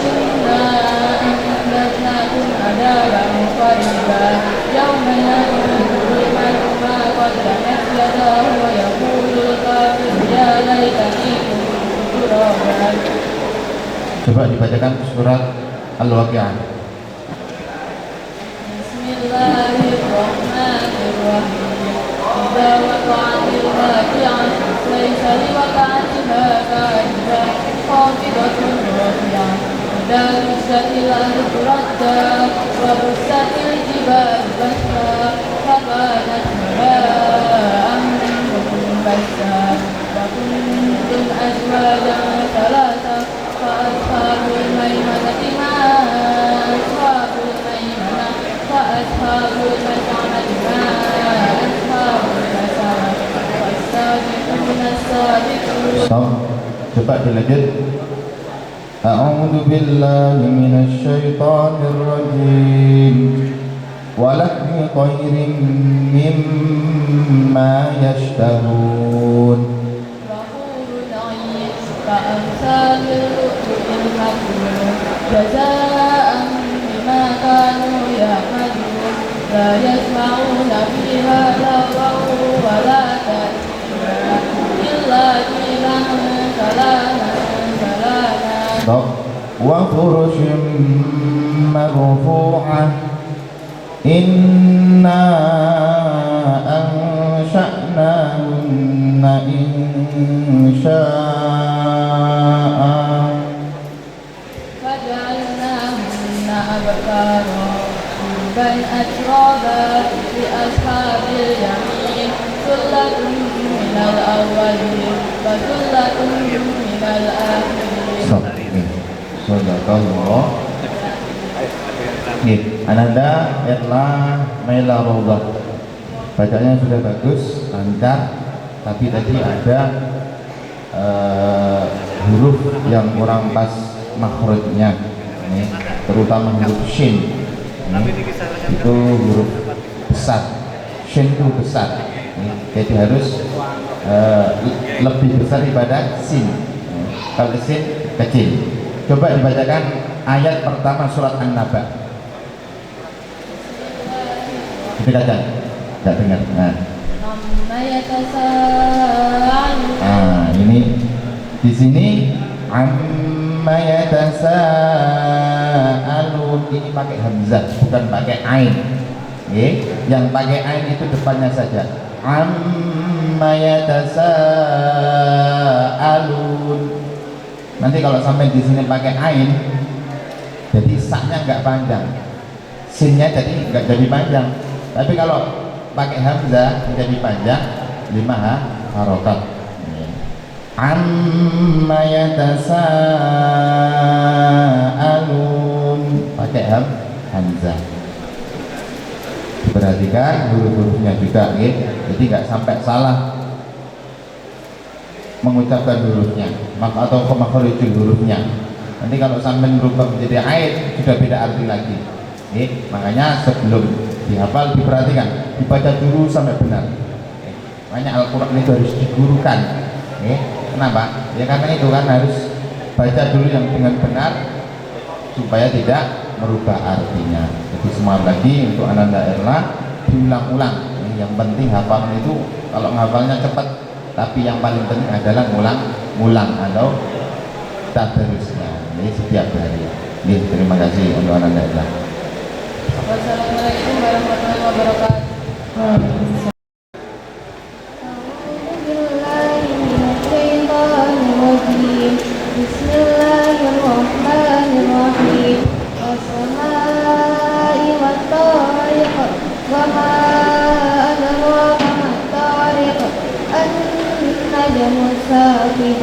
إنا أنذرناكم عذابا قريبا يوم ينظر المرء ما قدمت يداه ويقول الكافر يا ليتني كنت ترابا. Coba dibacakan surat Al-Waqi'ah. Bismillahirrahmanirrahim. Idza waqa'atil waqi'ah laysa liwaqa'atiha kadhibah khafidatun rafi'ah. Idza russatil ardu radda wa bussatil jibalu bassa fakanat haba'an munbassa wa kuntum azwajan thalatha fa ashabul maimanati ma ashabul maimanah fa ashabul mash'amati ma ashabul mash'amah was-sabiquna as-sabiqun. Coba dilanjut. A'udzu billahi minasy syaithanir rajim. Walahmi khairin mimma yashtahun. كأمثال اللؤلؤ المكنون جزاء بما كانوا يعملون لا يسمعون فيها لغوا ولا تأثيما إلا قيلا سلاما سلاما وفرش مرفوعة إنا أنشأناهن إنشاء فجعلناهن أبكارا عربا أترابا لأصحاب اليمين ثلة من الأولين وثلة من الآخرين. Sadaqallah. Ananda Erla Mela Rawdah. Bacanya sudah bagus, lancar, tapi tadi ada huruf yang kurang pas makhrajnya, terutama huruf shin. Itu huruf besar, shin itu besar, jadi harus lebih besar daripada sin. Kalau sin kecil. Coba dibacakan ayat pertama surat An-Naba. Kita baca, tidak dengar. Nah. amma yatasaalun. Nah, ini di sini amma yatasaalun ini pakai hamzah bukan pakai ain. Yang pakai ain itu depannya saja. Amma yatasaalun. Nanti kalau sampai di sini pakai ain, jadi saknya nggak panjang, sinnya jadi nggak jadi panjang. Tapi kalau pakai hamzah menjadi panjang, 5 harokat. Amma yatasaalun pakai hamzah. Perhatikan huruf-hurufnya juga, jadi nggak sampai salah mengucapkan hurufnya atau makharijul hurufnya. Nanti kalau sampai berubah menjadi ain sudah beda arti lagi. Makanya sebelum dihafal diperhatikan, dibaca dulu sampai benar. Makanya Al-Quran itu harus digurukan. Kenapa? Ya karena itu kan harus baca dulu yang dengan benar supaya tidak merubah artinya. Jadi semua lagi untuk anak daerah diulang-ulang. Yang penting hafalan itu kalau menghafalnya cepat, tapi yang paling penting adalah ngulang atau tadarusnya. Ini setiap hari. Terima kasih untuk anak daerah. Wassalamualaikum warahmatullahi wabarakatuh. Bismillahirrahmanirrahim. Wassamaa'i wattariq wa ma adraka mat-tariq an-najmu as-saqib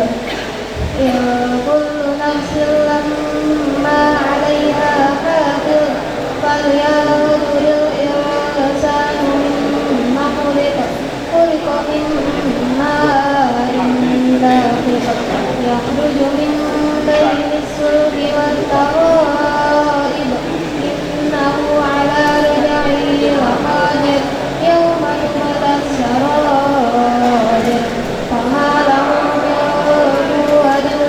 in kullu nafsin lamma 'alayha hafiz falyanzuril insanu mimma khuliqa min ma'in dafiq yakhruju min bayni as-sulbi wat-tara'ib innahu 'ala raj'ihi laqadir yawma tubla as-sarair fama lahu min quwwatin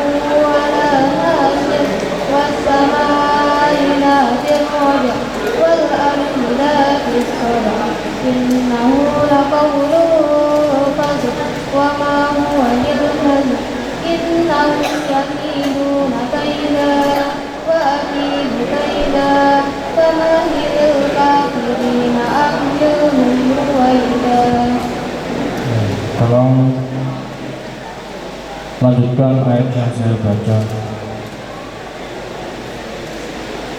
wa la nasir was-samaa'i dhatir raja wal ardi dhatis sada innahu laqawlun fasl wa ma huwa bidzalil innahum yakiduna kaida wa akidu kaida famahilil kafirina amhilhum ruwaida. Tolong lanjutkan ayat yang saya baca.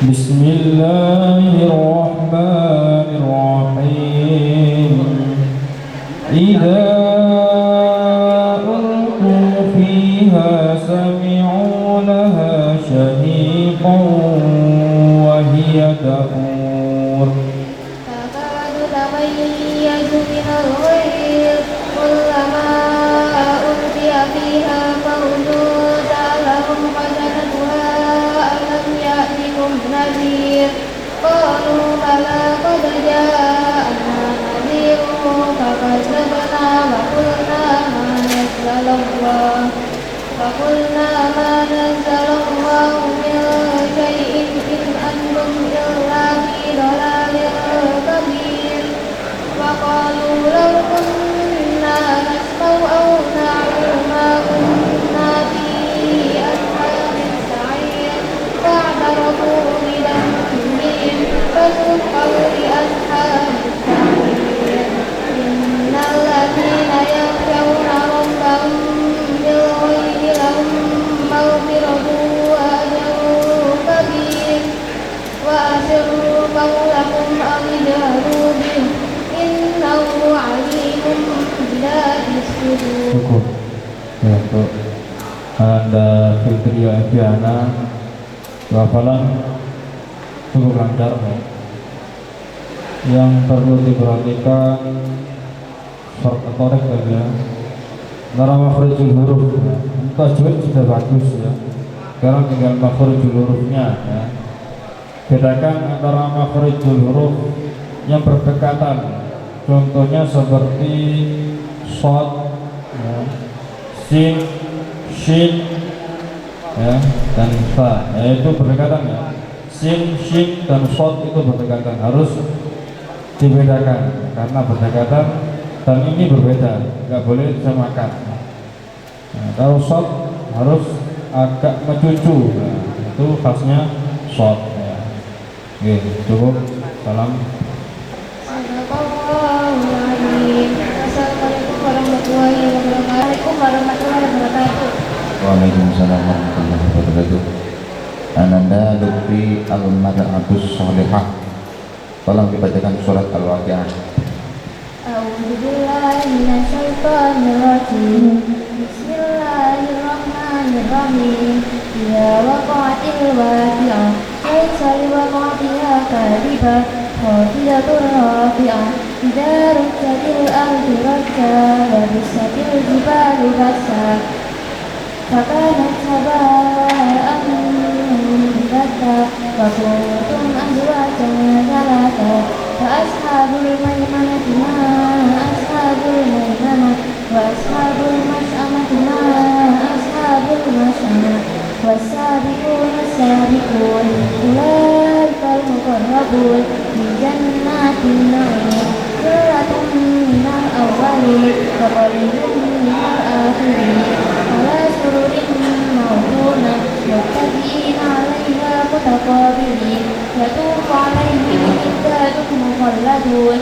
Bismillahirrahmanirrahim. Idza ulqu fiha sami'u laha shahiqan wa hiya tafur. Takadu tamayyazu minal ghayr kullama ulqiya fiha fawjun sa'alahum khazanatuha alam ya'tikum nadhir qalu bala qad ja'ana nadhirun fakadzabna wa qulna ma nazzalallahu min shay'in in antum illa fi dhalalin kabir wa qalu law kunna nasma'u aw na'lamu ma kunna fi ashabis sa'ir fa'tarafu bi dhanbihim fasuhqan li ashabis sa'ir innal ladzina yakhshawna rabbahum bil ghaibi lahum maghfiratun wa ajrun kabir wa asirru qawlakum aw ijharu bih innahu alimun bidatis sudur. Cukup ya, untuk Anda Filtria Eviana hafalan cukup lancar ya. Yang perlu diperhatikan short korek ya, antara makharijul huruf ya. Tajwid sudah bagus ya, sekarang tinggal makharijul hurufnya ya. Bedakan antara makharijul huruf yang berdekatan, contohnya seperti shad ya, sin, shin ya, dan fa ya, itu berdekatan ya. Sin, shin, dan shad itu berdekatan, harus dibedakan karena berdekatan dan ini berbeda, nggak boleh disamakan. Nah, kalau shot harus agak mencucu, nah, itu khasnya shot ya. Oke, cukup. Salam. Assalamualaikum warahmatullahi wabarakatuh. Waalaikumsalam warahmatullahi wabarakatuh. Ananda Lutfi Al-Mad'atus Sholihah. Tolong dibacakan surat Al-Waqiah. A'udzu billahi minasyaitonir rajim. Bismillahirrahmanirrahim. Ya waqa'atil waqi'ah. Laisa liwaqa'atiha kadhibah. Khafidatur rafi'ah. Idza rujjatil ardu rajja wa bussatil jibalu bassa. فكانت هباء منبثا وكنتم أزواجا ثلاثا فأصحاب الميمنة ما أصحاب الميمنة وأصحاب المشأمة ما أصحاب المشأمة والسابقون السابقون أولئك المقربون في جنات النعيم ثلة من الأولين وقليل من الآخرين على سرر موضونة متكئين عليها متقابلين يطوف عليهم ولدان مخلدون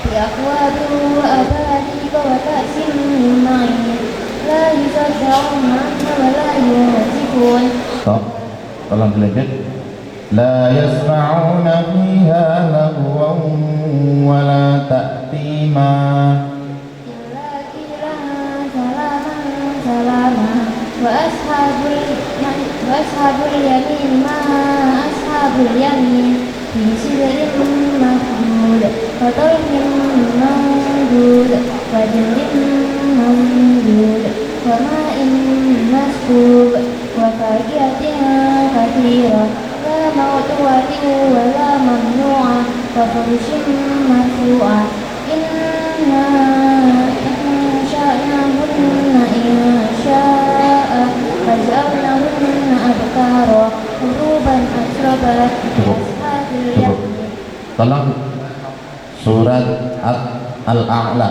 بأكواب وأباريق وكأس من معين لا يصدعون عنها ولا ينزفون. Stop. Tolong dilanjut. لا يسمعون فيها لغوا ولا تأثيما إلا قيلا سلاما سلاما وأصحاب اليمين ما أصحاب اليمين في سدر مخضود وطلح منضود وجنب ممدود وماء مسكوب وفاكهة كثيرة لا مقطوعة ولا ممنوعة وفرش مرفوعة إنا أنشأناهن إنشاء فجعلناهن أبكارا عربا أتربا لأصحاب اليمين. Tolong surat Al-A'la.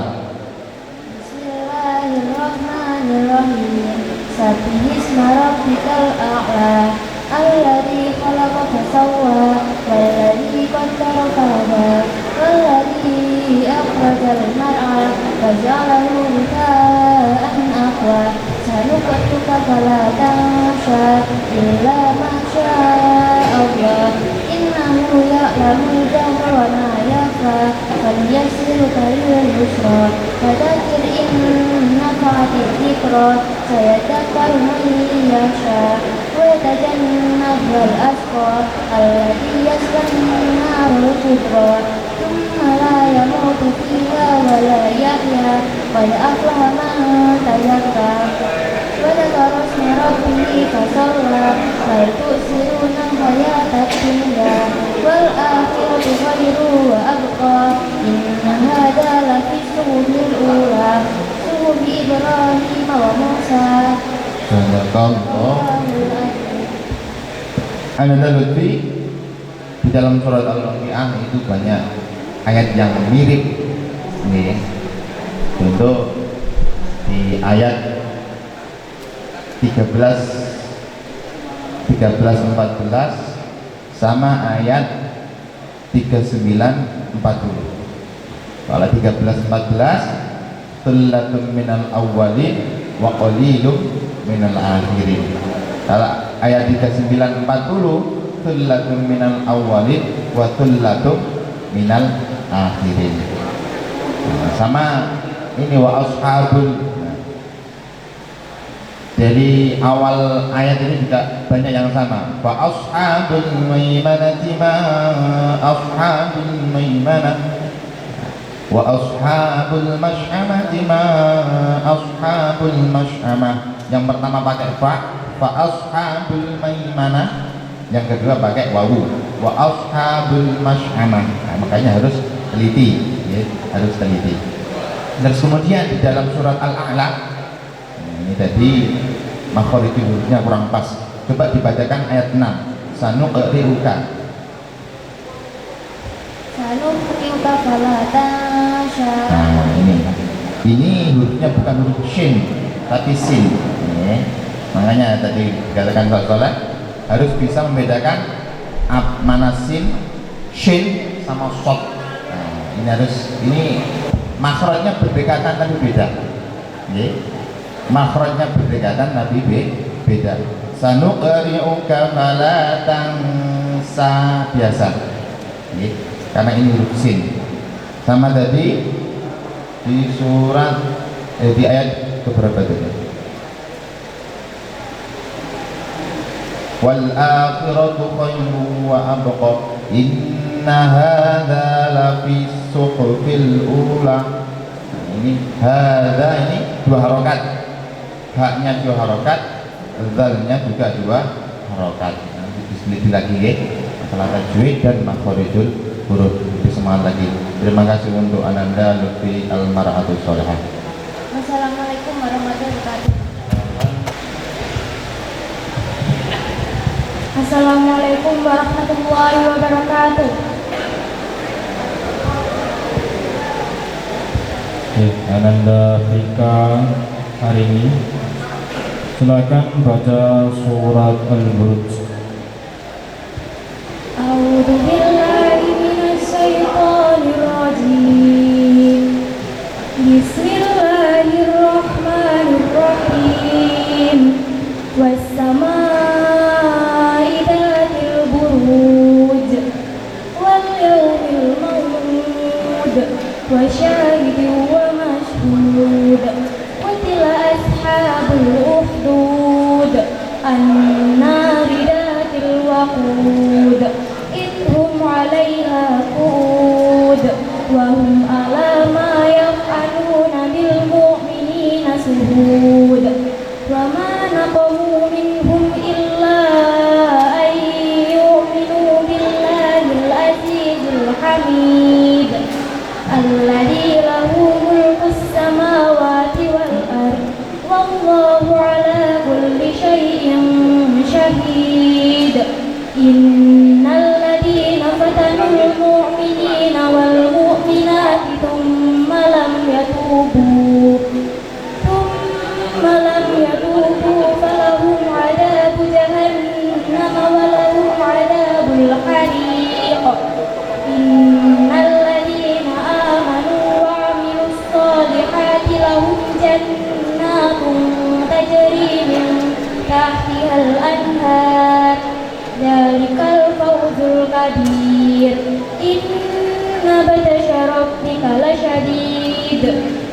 Bismillahirrahmanirrahim. Sabbihisma rabbikal a'la. Alladzi khalaqa fasawwa walladzi qaddara fahada walladzi akhrajal mar'a faja'alahu ghitha'an ahwa sanuqtuka fala tansha illa ma syaa Allah innahu ya'lamul jahra wa ma yakhfa falyassiruka lil yusra fadzakir in nafa'ati dzikra sayadhakkaru man yakhsha ويتجنبها الأشقى الذي يصلى النار الكبرى ثم لا يموت فيها ولا يحيا قد أفلح من تزكى وذكر اسم ربه فصلى بل تؤثرون الحياة الدنيا والآخرة خير وأبقى إن هذا لفي الصحف الأولى صحف إبراهيم وموسى. Ananda Lutfi, di dalam surat Al-Waqiah itu banyak ayat yang mirip nih. Contoh di ayat 13, 14 sama ayat 39, 40. Kalau 13, 14 tullatun minal awwalin wa qalilun minal akhirin. Kalau ayat 39, 40 tullatun minal awwalin wa tullatun minal akhirin. Nah, sama ini wa ashabul. Jadi awal ayat ini juga banyak yang sama. Fa ashabul maimanati ma ashabul maimanah wa ashabul mash'amati ma ashabul mash'amah. Yang pertama pakai fa ashabul maimanah, yang kedua pakai wawu wa ashabul mash'amah. Nah, makanya harus teliti ya, harus teliti. Terus kemudian di dalam surat Al-A'la ini tadi makhorijul hurufnya kurang pas. Coba dibacakan ayat 6. Sanuqri'uka. Sanuqri'uka fala tansha. Nah, ini Ini hurufnya bukan huruf shin tapi sin. Makanya tadi dikatakan sholat harus bisa membedakan mana sin, shin sama shot. Ini makhrajnya berdekatan tapi beda. Makhrajnya berdekatan tapi beda. Sanuqri'uka fala tansa biasa. Karena ini huruf sin. Sama tadi di surat di ayat keberapa tadi? Wal akhiratu khairun wa abqa inna hadza lafi suhufil ula. Ini hadza ini dua harokat, haknya dua harokat, zalnya juga dua harokat. Nanti diseliti lagi ya masalah tajwid dan makhorijul huruf. Lebih semangat lagi. Terima kasih untuk Ananda Lutfi Al-Mar'atus Sholihah. Wassalamualaikum warahmatullahi wabarakatuh. Assalamualaikum warahmatullahi wabarakatuh. Ananda Fika hari ini silakan baca surat Al-Buruj. A'udzu billahi minasy syaithanir rajim. Bismillahirrahmanirrahim. Was-samaa'i dzatil buruj wal yawmil maw'ud wa syahidin wa mashhud. Qutila ashabul ukhdud an-nari dzatil waqud idhum 'alaiha qu'ud wa hum 'ala ma yaf'aluna bil mu'minina shuhud. Wa ma naqamu minhum illa an yu'minu billahil azizil hamid alladzi lahu mulkus samawati wal ardh wallahu 'ala kulli syai'in syahid. Innal ladzina fatanul mu'minina wal mu'minati thumma lam yatubu falahum 'adzabu jahannam wa lahum 'adzabul hariq. Innal ladzina amanu wa 'amilus solihati lahum jannatun tajri min tahtihal anhar. Dzalikal fawzul kabir. Inna batasya rabbika lasyadid.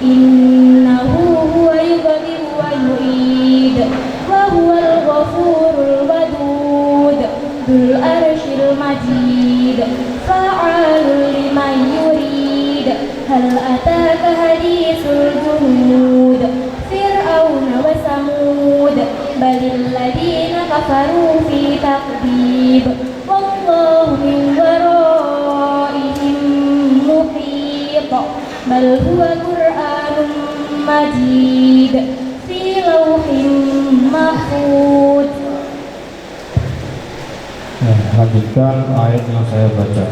Innahu huwa yubdi'u wa yu'id wa huwal ghafurul wadud dzul arsyil majid fa'alul liman yurid. Hal ataka hadisul junud fir'auna wa samud balil ladzina kafaru fi taqdib wallahu min waraihim muhit. Bal huwa Qur'anun Majid fi lauhin mahfuz. Lanjutkan ayat yang saya baca.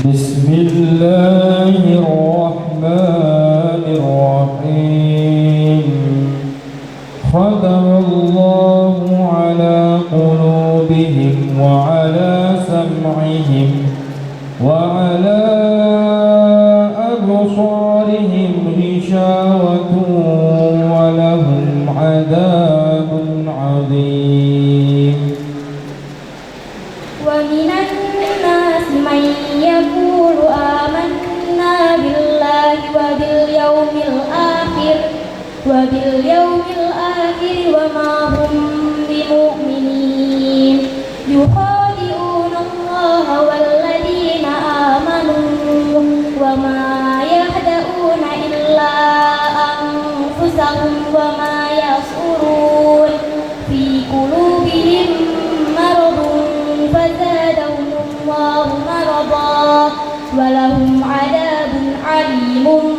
Bismillahirrahmanirrahim. Khatamallahu ala qulubihim wa ala sam'ihim wa ala absarihim ghishawatun wa lahum 'adzabun 'adzim. Wa minan nasi man yaqulu amanna billahi wa bil yawmil akhir wa ma hum bimu'minin. Yukhadi'una Allaha wal ladzina amanu wa ma yahda'una illa anfusahum wa ma yash'urun. Fi qulubihim maradun fazadahumullahu maradan wa lahum 'adzabun 'alimun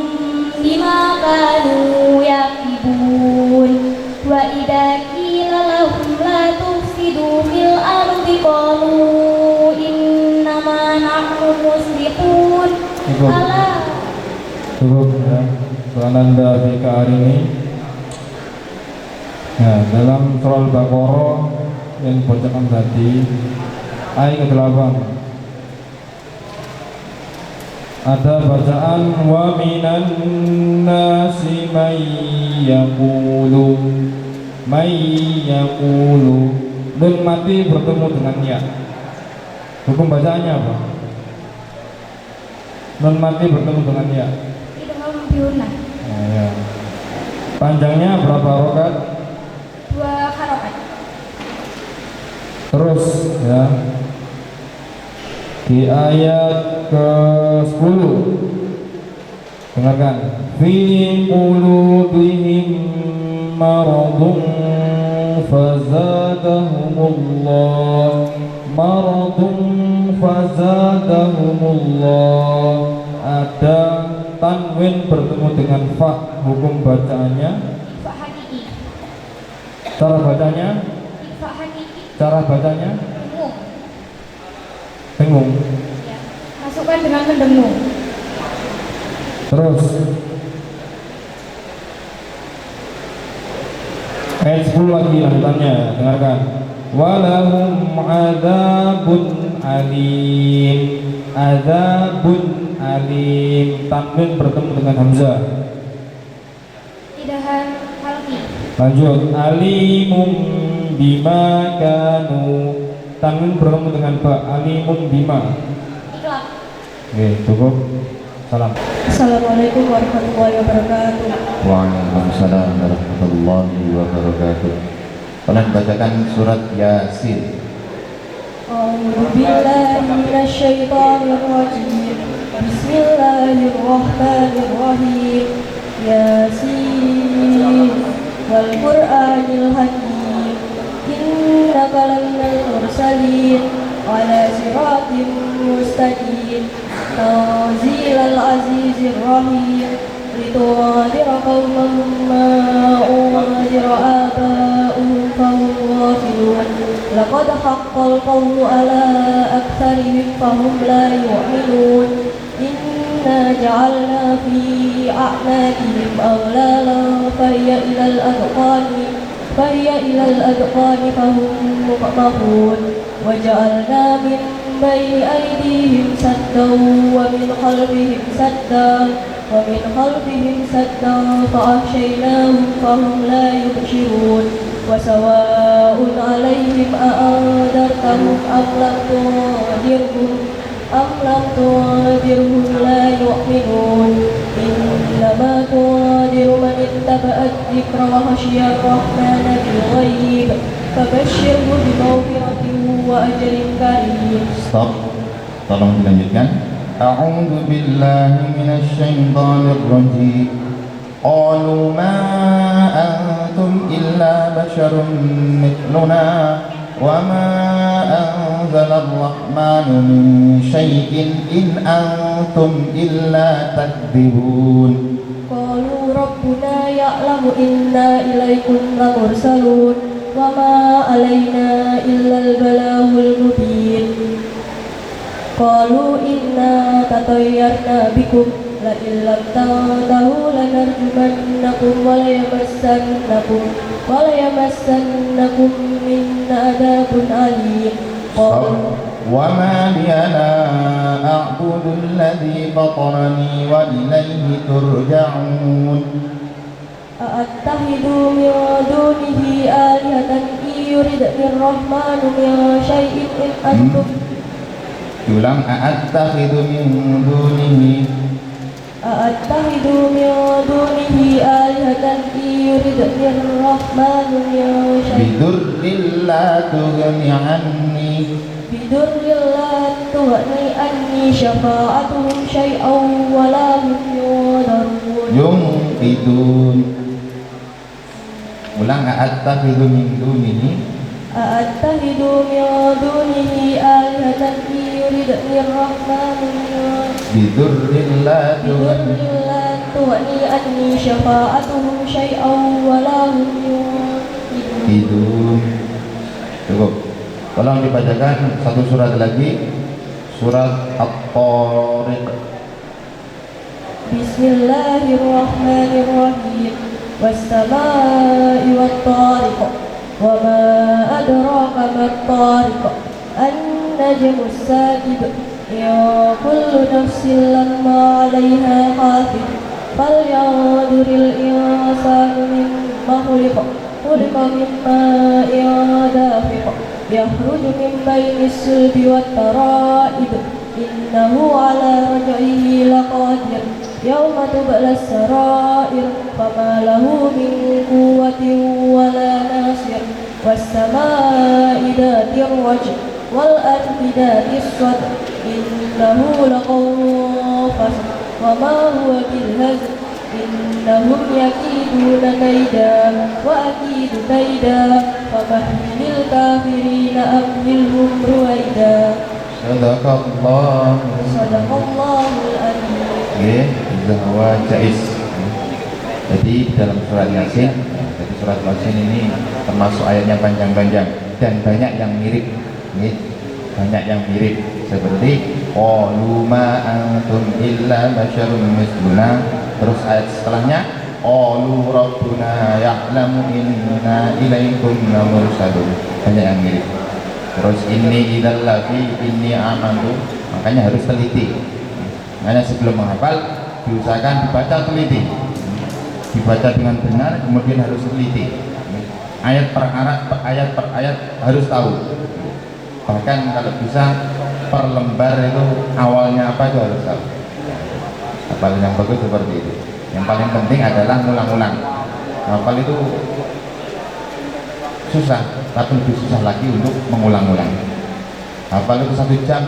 bima kanu yakibun. Wa idza qila lahum la tufsidu fil ardi qalu Sananda Fika hari ini. Nah, dalam surah Al-Baqarah yang bacaan tadi ayat ke-8 ada bacaan wa minan nasi may yaqulu nun mati bertemu dengan ya. Hukum bacaannya apa? Nun mati bertemu dengan ya. Nah, ya. Panjangnya berapa rakaat? 2 harokat. Terus ya di ayat ke-10 dengarkan fi qulubihim maradun fazadahumullah ada tanwin bertemu dengan fa, hukum bacaannya Fa hakiki. cara bacanya Fa hakiki. cara bacanya Dengung. bingung. Ya. Masukkan dengan mendengung. Terus ayat 10 lagi lanjutannya, dengarkan. Walahum adzabun alim. Adzabun alim. Tanwin bertemu dengan hamzah. Idahan halki. Lanjut. Alimum bima kanu. Tanwin bertemu dengan ba. Alimum bima. Iklab. Oke, cukup. Salam. Assalamualaikum warahmatullahi wabarakatuh. Waalaikumsalam warahmatullahi wabarakatuh. Tolong bacakan surat Yasin. A'udzu billahi minasyaitonir rajim. Bismillahirrahmanirrahim. Yasin wal Qur'anil hakim. Innaka laminal mursalin ala siratim mustaqim. Tanzilal azizir rahim. Litunzira qauman ma unzira aba'uhum fahum ghafilun. Laqad haqqal qawlu ala aktharihim fahum la yu'minun. Inna ja'alna fi a'naqihim aghlalan fahiya ilal adqani fahum muqmahun. Wa ja'alna min bayni aydihim saddan wa min khalfihim saddan فأغشيناهم فهم لا يبصرون وسواء عليهم أأنذرتهم أم لم تنذرهم لا يؤمنون إنما تنذر من اتبع الذكر وخشي الرحمن بالغيب فبشره بمغفرة وأجر كريم. Stop. Tolong dilanjutkan. أعوذ بالله من الشيطان الرجيم قالوا ما أنتم إلا بشر مثلنا وما أنزل الرحمن من شيء إن أنتم إلا تكذبون قالوا ربنا يعلم إنا إليكم لمرسلون وما علينا إلا البلاغ المبين Qalu inna tatayyarna bikum la illam tantahu lanarjumannakum wa la yamassannakum minna adabun alim. وما لي لا أعبد الذي فطرني وإليه ترجعون أأتخذ من دونه آلهة إن يردني الرحمن من شيء إن أنتم Ulang a'attakhidhu min dunihi alihatan yuridni ar-rahmanu min syai'in bidurrin la tughni anni syafa'atuhum syai'an wa la hum yunqidun. Ulang a'attakhidhu min dunihi A'attahidu min dunihi alihatan yuridni ar-rahmanu bidurrin la tughni anni syafa'atuhum syai'an wa la hum yunqidun. Cukup. Tolong dibacakan satu surat lagi, surat At-Tariq. Bismillahirrahmanirrahim. Was-samaa'i wat-tariq. Wa ma adraka mat-tariq. An-najmu as-saaqib. Ya kullu nafsin lamma 'alayha hafiz. Falyanzuril insanu mimma khuliqa. Khuliqa min ma'in dafiq. Yakhruju min bayni as-sulbi wat-tara'ib. Innahu 'ala raj'ihi laqadir. Yawma tubla as-sarair. Fama lahu min quwwatin wala nasir. Was-samaa'i dhatir raj' wal ardi dhatis sadr. Innahu laqawlun fasl. Wa ma huwa bil hazl. Innahum yakiduna kaida wa akidu kaida. Famahhilil kafirina amhilhum ruwaida. Sadaqallahul adzim. Nggih, Zahwa Jais. Jadi dalam surat Yasin, jadi surat Yasin ini termasuk ayatnya panjang-panjang dan banyak yang mirip. Nggih, banyak yang mirip seperti qalu ma antum illa basyarun misluna. Terus ayat setelahnya qalu rabbuna ya'lamu inna ilaikum lamursalun. Banyak yang mirip. Terus ini idallafi inni amantu, makanya harus teliti. Makanya sebelum menghafal diusahakan dibaca teliti, dibaca dengan benar, kemudian harus teliti. Ayat per ayat harus tahu. Bahkan kalau bisa per lembar itu awalnya apa itu harus tahu. Hafal yang bagus seperti itu. Yang paling penting adalah ngulang-ulang. Hafal itu susah, tapi lebih susah lagi untuk mengulang-ulang. Hafal itu 1 jam,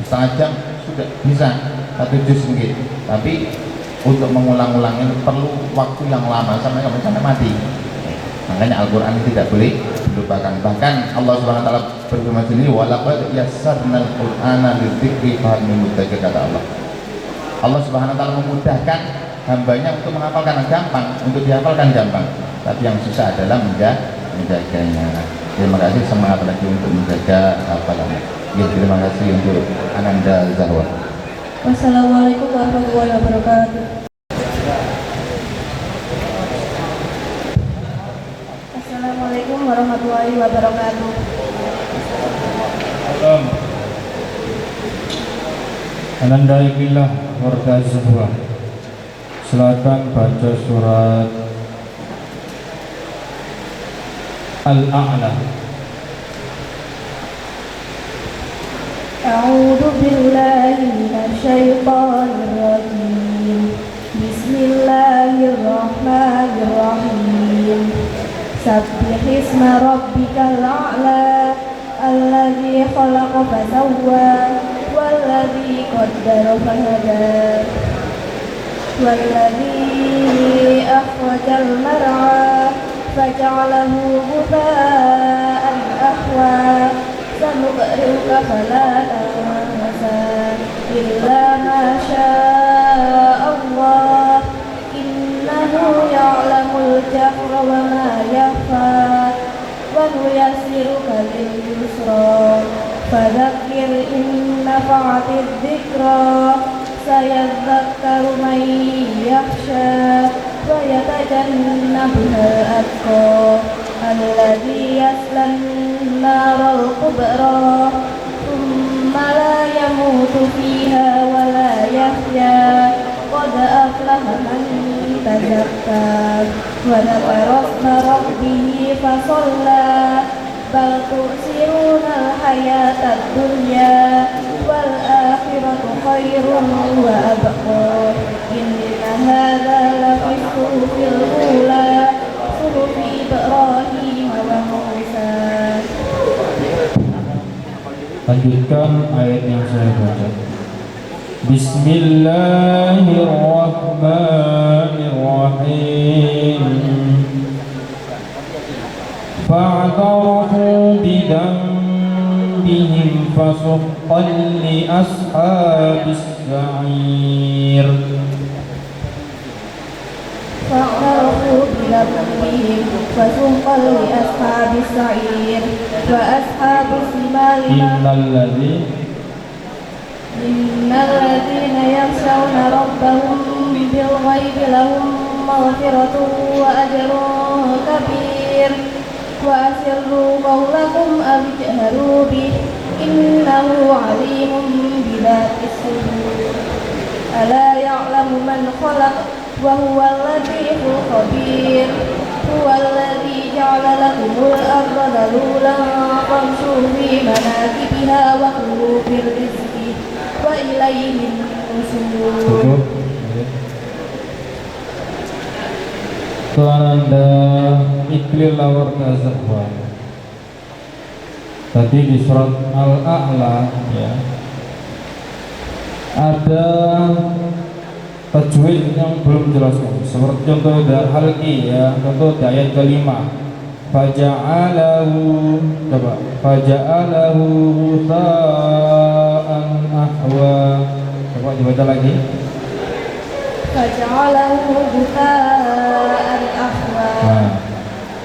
setengah jam sudah bisa 1 juz mungkin, tapi untuk mengulang-ulang itu perlu waktu yang lama sampai mati. Makanya Al-Quran tidak boleh dilupakan. Bahkan Allah Subhanahu Wa Taala berfirman sendiri, walaqad yassarnal Qur'ana lidzikri fahal min muddakir, kata Allah. Allah Subhanahu Wa Taala memudahkan hambanya untuk menghafalkan yang gampang, untuk dihafalkan gampang, tapi yang susah adalah menjaganya. Terima kasih, semangat lagi untuk menjaga hafalannya. Ya, terima kasih untuk Ananda Zahwa. Wassalamualaikum warahmatullahi wabarakatuh. Assalamualaikum warahmatullahi wabarakatuh. Ananda Ibillah warga Zahwa. Silakan baca surat Al-A'la. A'udzu billahi minasyaitonir rajim. Bismillahirrahmanirrahim. Sabbihisma rabbikal a'la alladzi khalaqa fasawwa walladzi qaddara fahada walladzi akhrajal mar'a faja'alahu ghutha'an ahwa. Sanuqri'uka fala tansa illa ma syaa Allah innahu ya'lamul jahra wa ma yakhfa wa nuyassiruka lil yusra fadzakkir in nafa'atidh dzikra sayadzakkaru man yakhsha wa yatajannabuhal atqa alladzi yaslan naral kubra thumma la yamutu fiha wa la yahya qad aflaha man tazakka wa dzakara isma rabbih fasalla bal tu'siruna al-hayatad dunya wal akhiratu khairun wa abqa inna hadza lafi suhufil ula suhufi Ibrahim wa Musa. Lanjutkan ayat yang saya baca. Bismillahirrahmanirrahim. Fa'tarafu bidambihim fasuqqan li ashabis sa'ir. فاعترفوا بذنبهم فسحقا لأصحاب السعير وأصحاب الشمال إن الذين يخشون ربهم بالغيب لهم مغفرة وأجر كبير وأسروا قولكم أو اجهروا به إنه عليم بذات الصدور ألا يعلم من خلق وهو اللطيف الخبير هو الذي جعل لكم الأرض ذلولا فامشوا في مناكبها وكلوا من رزقه وإليه النشور. Ananda iklil lawar kazahwan. Tadi di surat Al-A'la ya, ada tajwid yang belum dijelaskan. Seperti contoh Halqi ya, contoh di ayat kelima. Faja'alahu, coba. Faja'alahu ghusa'an ahwa. Coba dibaca lagi. Faja'alahu ghusa'an ahwa. Nah,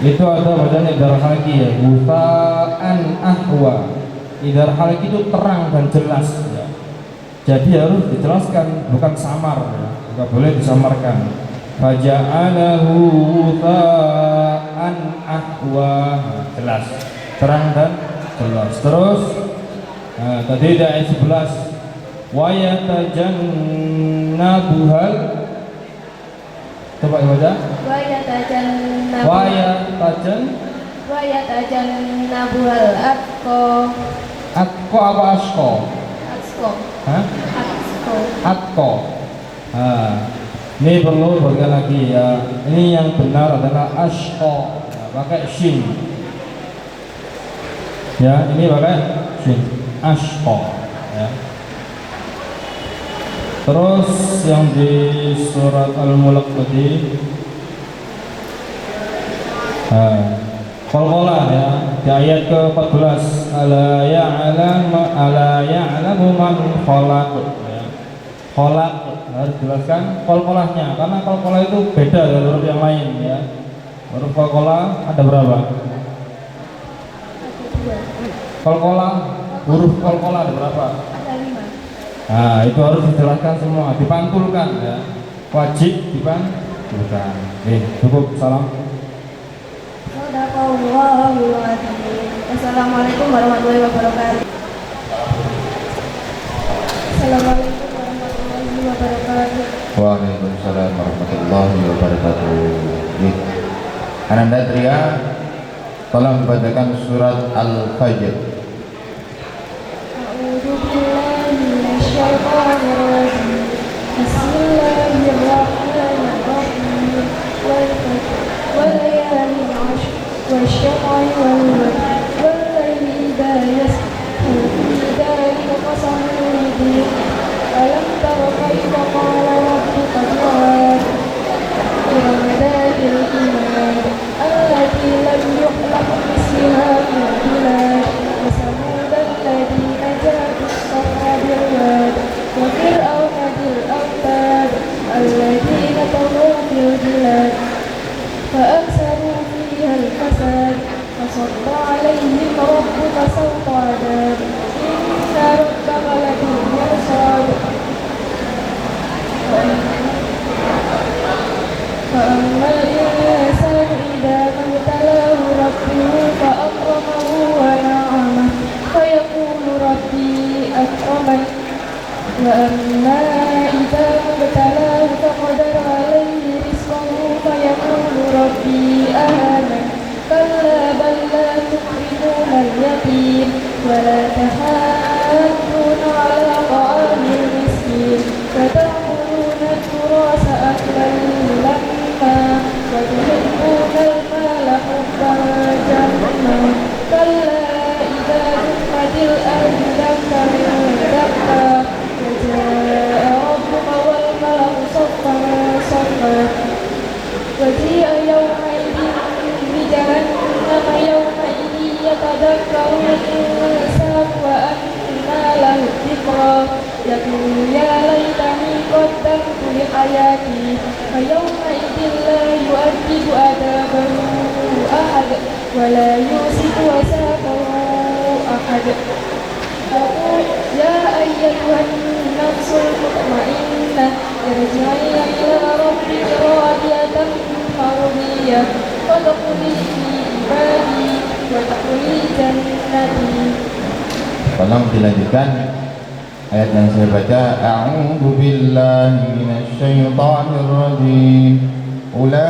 itu ada bacaan idhar halqi ya, ghusa'an ahwa. Idhar halqi itu terang dan jelas ya. Jadi harus dijelaskan, bukan samar ya. Enggak boleh disamarkan. Faja'alahu ghusa'an ahwa. Jelas, terang dan jelas. Terus tadi di ayat 11 wa yatajannabuhal, coba baca. Wa yatajannabuhal atqa. Atqa apa asqa? Atqa. Hah? Atqa. Atqa. Ini perlu bagian lagi ya. Ini yang benar adalah asqa. Pakai shin. Ya, ini pakai shin. Asqa. Ya. Terus yang di surat Al-Mulk tadi, Qalqalah ya, di ayat ke-14, ala ya'lamu man khalaq ya. Khalaq harus jelaskan qalqalahnya, karena qalqalah itu beda dari huruf yang lain ya. Huruf qalqalah ada berapa? Qalqalah, huruf qalqalah ada berapa? Nah, itu harus dijelaskan semua, dipantulkan ya. Wajib dipantulkan. Cukup, salam. Sadaqallahul adzim. Assalamualaikum warahmatullahi wabarakatuh. Assalamualaikum warahmatullahi wabarakatuh. Waalaikumsalam warahmatullahi wabarakatuh. Ananda Tria, tolong bacakan surat Al-Fajr. A'udzu billahi minasyaitonir rajim. Bismillahirrahmanirrahim. Wal layalin 'ashr wasyaf'i wal watr wal layli idza yasr fi dzalika qasamun mubin. Alam tara kaifa qala rabbuka bi'ad iram dhatil imad allati lam yukhlaq misliha fil bilad wa samud alladhina jabu as-sakhra bil wad wa fir'auna dhil awtad alladhina taghaw fil bilad فأكثروا فيها الفساد فصب عليهم ربك سوط عذاب إن ربك لبالمرصاد فأما الإنسان إذا ما ابتلاه ربه فأكرمه ونعمه فيقول ربي أكرمن وأما إذا ما ابتلاه فقدر عليه رزقه فيقول ربي أهانن كلا بل لا تكرمون اليتيم ولا تحاضون على طعام المسكين وتأكلون التراث أكلا لما وتحبون المال حبا جما كلا إذا دكت الأرض دكا دكا وجاء ربك والملك صفا صفا وجيء يومئذ بجهنم يومئذ يتذكر الإنسان وأنى له الذكرى يقول يا ليتني قدمت لحياتي فيومئذ لا يؤدب عذابه أحد ولا يوثق وثاقه أحد يقول يا أيتها النفس المطمئنة ارجعي إلى ربك راضية مرضية وادخلي في عبادي وادخلي جنتي. Tolong dilanjutkan ayat yang saya baca. A'udzu billahi minasyaitonir rajim. Ulaikal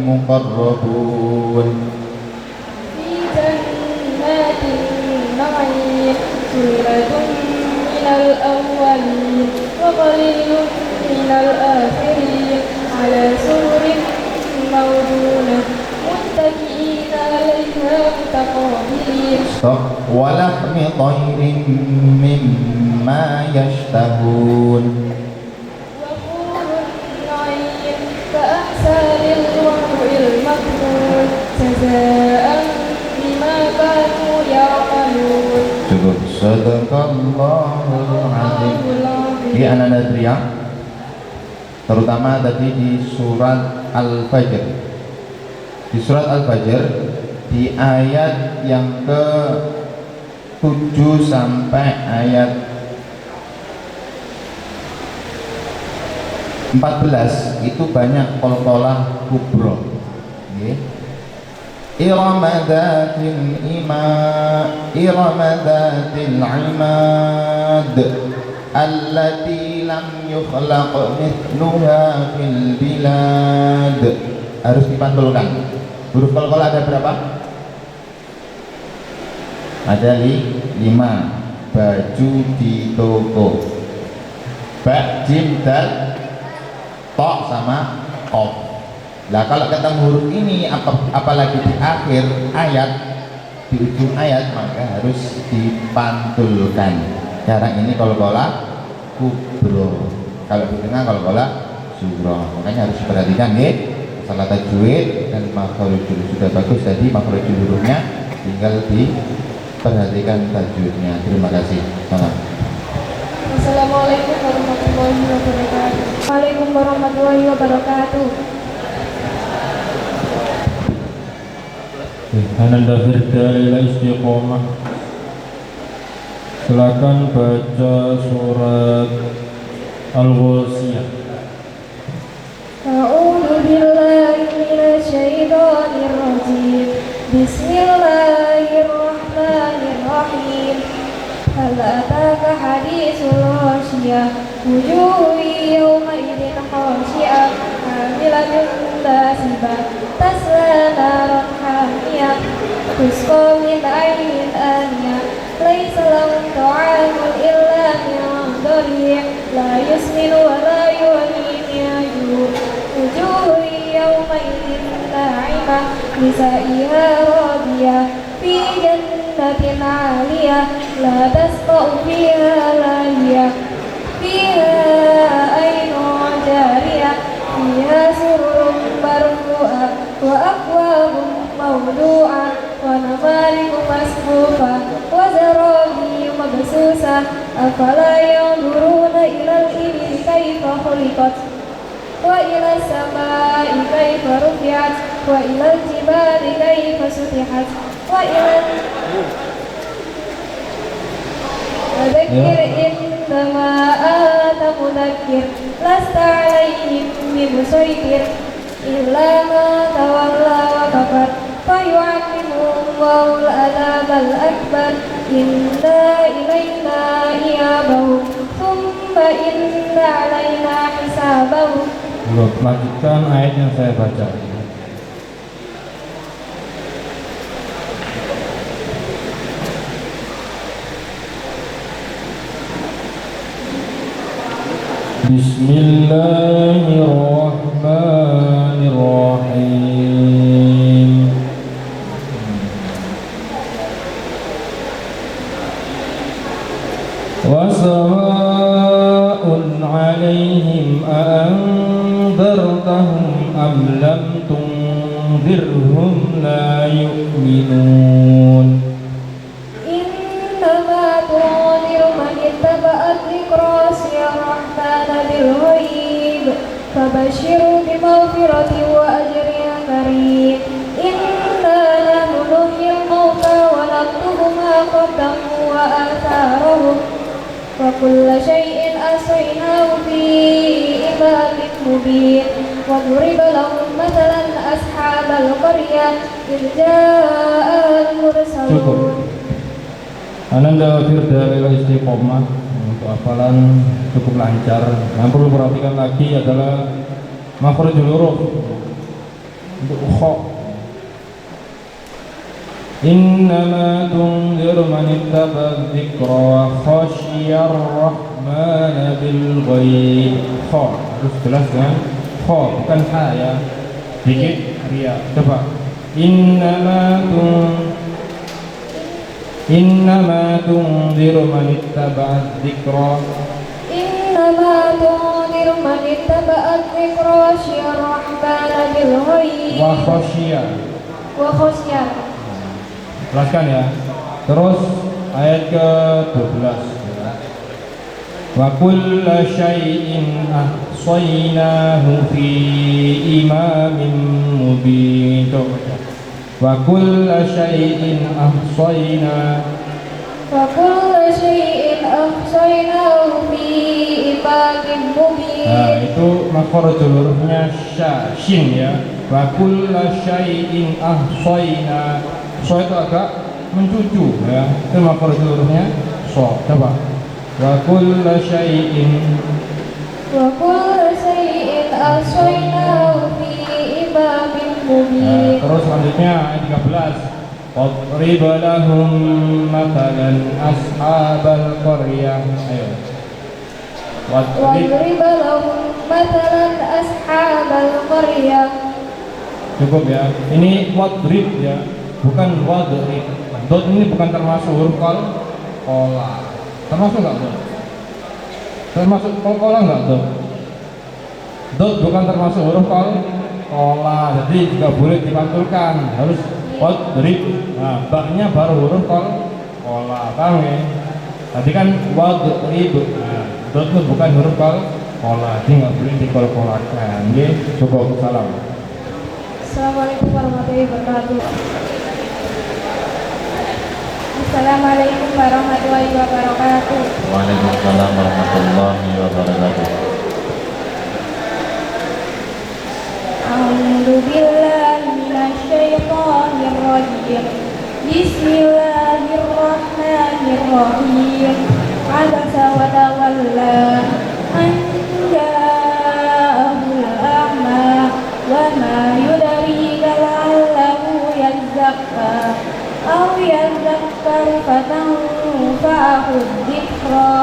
muqarrabun في جنات النعيم ثلة من الأولين وقليل من الآخرين على سرر موضونة متكئين عليها متقابلين. Stop. Walahmi tayrin mimma yashtahun. وحور العين كأمثال اللؤلؤ المكنون جزاء بما كانوا يعملون. Cukup. Sadaqallahul azim. Di anak Nadriyah, terutama tadi di surat Al-Fajr. Di surat Al-Fajr di ayat yang ke-7 sampai ayat 14 itu banyak qalqalah kubra. Nggih. Irama dzatil imad allati lam yukhlaq mithluha fil bilad. Harus dipantulkan. Huruf qalqalah ada berapa? Ada 5. Baju di toko. Ba, jim, dal, to sama qaf. Nah kalau ketemu huruf ini apalagi di akhir ayat, di ujung ayat, maka harus dipantulkan. Cara ini qalqalah kubro. Kalau di tengah qalqalah sughra. Makanya harus diperhatikan nggih. Salah tajwid dan makhrajul sudah bagus tadi, makhrajul hurufnya tinggal diperhatikan tajwidnya. Terima kasih. Salam. Assalamualaikum warahmatullahi wabarakatuh. Waalaikumsalam warahmatullahi wabarakatuh. Ananda Firda ila istiqomah. Silakan baca surat Al-Ghasiyah. A'udzu billahi minasyaitonir rajim. Bismillahirrahmanirrahim. Hal ataka haditsul ghasyiyah wujuhun yawma idzin khashi'ah 'amilatun nasibah tasla naran hamiyah tusqa min 'ainin aniyah laisa lahum ta'amun illa min dhari' la yusminu wa la yughni min ju' wujuhun yawma idzin na'imah lisa'iha radiyah fi jannatin 'aliyah la tasma'u fiha laghiyah fiha aynun jariyah fiha sururun marfu'ah wa akwabun mawdu'ah wa namariqu masfufah wa zarabiyyu mabsusah afala yanzuruna ilal ibili kaifa khuliqat wa ila samai kaifa rufi'at wa ilal jibali kaifa sutihat wa ilal Adzakir innama anta mudzakir lasta 'alaihim bimusaitir illa man tawalla wa kafar fayu'adhibuhul 'adzabal akbar inna ilaina iyabahum thumma inna 'alaina hisabahum. Lanjutkan ayat yang saya baca. Bismillahirrahmanirrahim. Wa sawa'un 'alaihim a'anzartahum am lam tunzirhum la yu'minun. Innama tunziru man ittaba'at dhikrasya rahmana bil ghaib fabashshirhu bimaghfiratin wa ajrin karim. Inna nahnu nuhyil mauta wa naktubu ma qaddamu wa atharahum wa kulla shay'in ahsaynahu مبين واضرب لهم مثلا أصحاب القرية إذ جاء المرسلون. Ananda firda ila istiqomah, untuk hafalan cukup lancar. Yang perlu perhatikan lagi adalah makhrajul huruf untuk kha. Innama tunziru man ittaba dzikra wa khasyiyar rahmana bil ghaib. Kha harus jelas kan? Kha bukan ha ya. Sedikit ria. Coba. Innama tunziru man ittaba dzikra. إنما تنذر من اتبع الذكر وخشي الرحمن بالغيب Wa khasyiyah. وخشي. Jelaskan ya. Terus ayat ke-12. Wa kulla syai'in ahsaynahu fi imamin mubin. Wa kulla syai'in ahsayna. وكل شيء أحصيناه في إمام مبين. Nah, itu makhrajul hurufnya sya, shin ya. Wa kulla syai'in ahsayna. So itu agak mencucu ya. Itu makhrajul hurufnya so. Coba. Wa kulla syai'in. وكل شيء أحصيناه في إمام مبين. Terus selanjutnya ayat 13. Wadrib lahum matalan ashabal qaryah. Ayo. واضرب لهم مثلا أصحاب القرية. Cukup ya. Ini wadrib ya, bukan wadrib. Dot ini bukan termasuk huruf qola. Termasuk enggak dot? Termasuk qola enggak dot? Dot bukan termasuk huruf qola. Jadi enggak boleh dipantulkan, harus wadrib. Nah, baknya baru huruf qola. Paham ya? Tadi kan wadrib. Nah, dot itu bukan huruf qola. Jadi enggak boleh dikol-kolakan. Nggih, cukup salam. Assalamualaikum warahmatullahi wabarakatuh. Assalamualaikum warahmatullahi wabarakatuh. Waalaikumsalam warahmatullahi wabarakatuh. A'udzu billahi minasyaitonir rajim. Bismillahirrahmanirrahim. Abasa wa tawalla an ja'ahul a'ma wa ma yudrika la'allahu yazakka aw yazakkaru fatanfa'ahu dzikra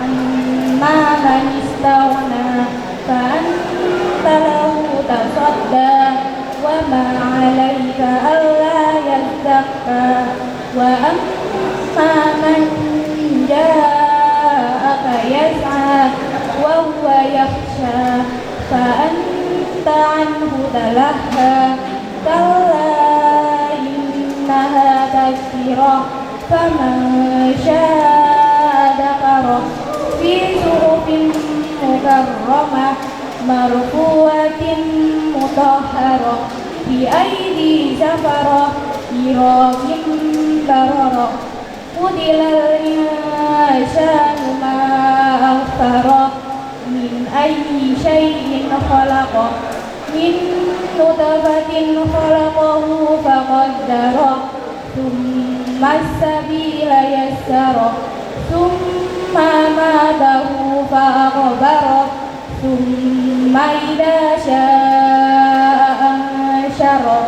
amma man istaghna fa anta lahu tasadda wa ma 'alaika alla yazakka wa amma man ja'aka yas'a wa huwa yakhsha fa anta 'anhu talahha kalla innaha tazkirah faman syaa'a dzakara fi suhufin mukarramah marfu'atin mutahharah bi aidi safarah kiramin bararah qudilal insanu ma akfarah min ayyi syai'in khalaqah min nutfatin khalaqahu faqaddarah thumma as-sabila yassarah thumma amatahu faqbarah thumma idza syaa'a ansyarah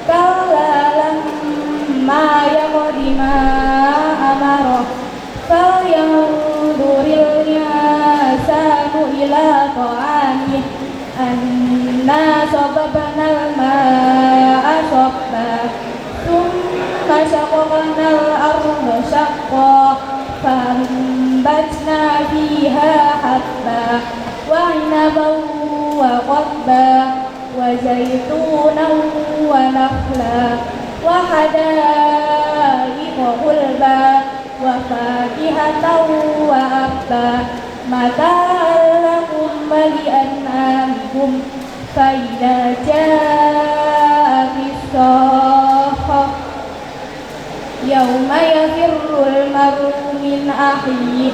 kalla lamma yaqdi ma amarah falyanzuril insanu ila ta'amih anna sababnal ma'a sabba thumma shaqaqnal arda shaqqa فأنبتنا فيها حبا وعنبا وقضبا وزيتونا ونخلا وحدائق غلبا وفاكهة وأبا متاعا لكم ولأنعامكم فإذا جاءت الصاخة يوم يفر المرء من أخيه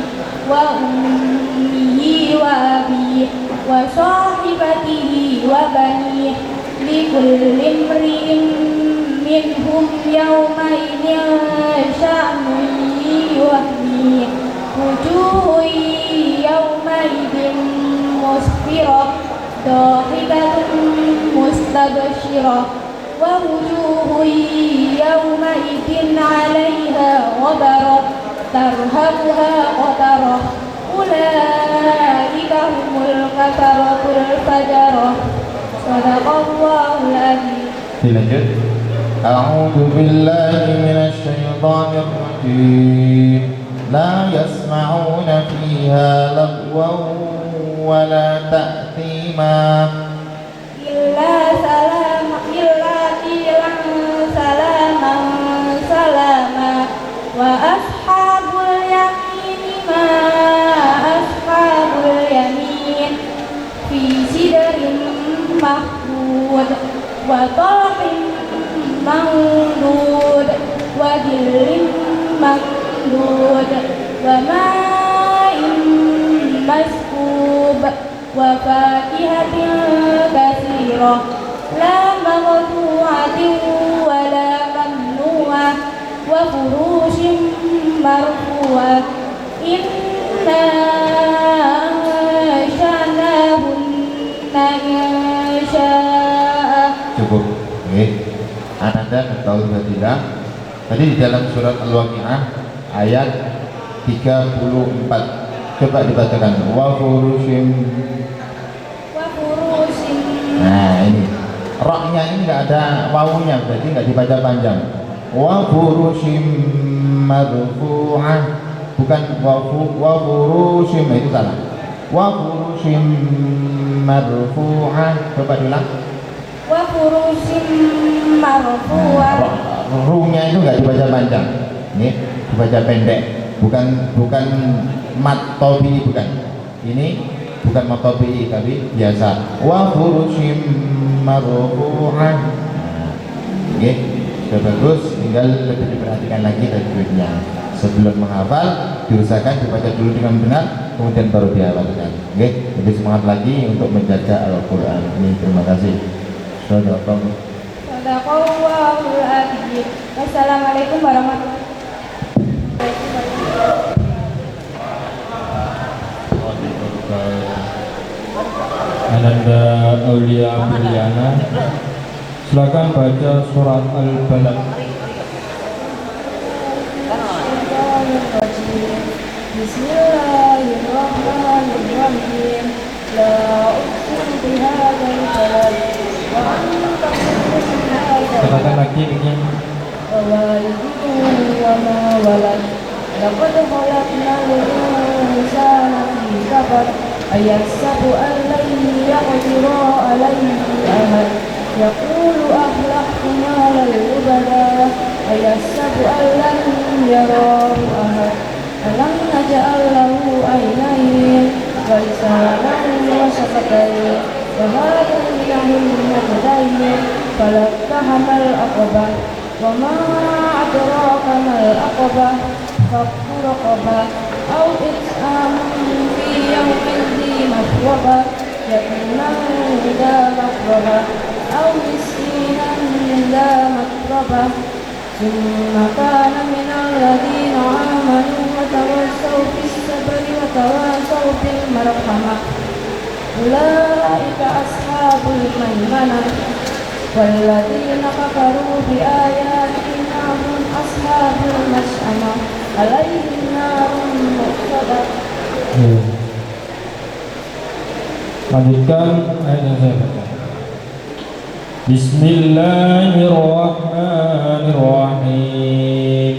وأمه وأبيه وصاحبته وصاحبته وبنيه لكل امرئ منهم يومئذ شأن يغنيه وجوه يومئذ مسفرة ضاحكة مستبشرة ووجوه يومئذ عليها غبرة ترهقها قترة أولئك هم الكفرة الفجرة صدق الله العظيم. Dilanjut. A'udzu billahi minasy syaithanir rajim. La yasma'una fiha lagwan wa la ta'thima illa qilan salaman salama wa ashabul yamin ma ashabul yamin fi sidrin mahmud wa talhin mamdud wa dhillin mamdud wa ma'in maskub wa fakihatin katsirah la maqtu'atin wa la mamnu'ah wa furushin marfu'ah inna ansha'nahunna insya'a. Cukup. Oke. Ananda Nataul Badilah. Tadi di dalam surat Al-Waqi'ah ayat 34. Coba dibacakan wa furushim. Nah ini roknya ini nggak ada wawunya, berarti nggak dibaca panjang. Wa furushim marfu'ah, bukan wa furushim, itu salah. Wa furushim marfu'ah, coba diulang. Wa furushim marfu'ah. Ruhnya itu nggak dibaca panjang, ini dibaca pendek, bukan mat tobi, bukan. Ini bukan mat tobi tapi biasa. Wa furushim marfu'ah. Oke, sudah bagus, tinggal lebih diperhatikan lagi tajwidnya. Sebelum menghafal, diusahakan dibaca dulu dengan benar, kemudian baru dihafalkan. Oke, lebih semangat lagi untuk menjaga Al-Quran ini. Terima kasih. Sadaqallahul adzim. Wassalamualaikum warahmatullahi wabarakatuh. Ananda Aulia Briliana, silakan baca surat Al-Balad. Bismillahirrahmanirrahim. La uqsimu bihadzal balad wa anta Katakan lagi ingin wa walidin wa ma walad. Laqad khalaqnal insana fi kabad ayahsabu an lan yaqdira alayhi ahad yaqulu ahlaktu malan lubada ayahsabu an lan yarahu ahad alam naj'al lahu aynayn wa lisanan wa shafatayn wa hadainahu najdayn falaqtahamal aqabah wa ma adraka mal aqabah fakku raqabah aw it'amun fi yawmin dhi masrabah yatiman dha maqrabah aw miskinan dha matrabah thumma kana minal ladhina amanu wa tawassaw bis sabri wa tawassaw bil marhamah ulaika ashabul maimanah walladzina kafaru bi ayatina hum ashabul mash'amah alaihim narun muqtadah. Lanjutkan ayat yang saya baca. Bismillahirrahmanirrahim.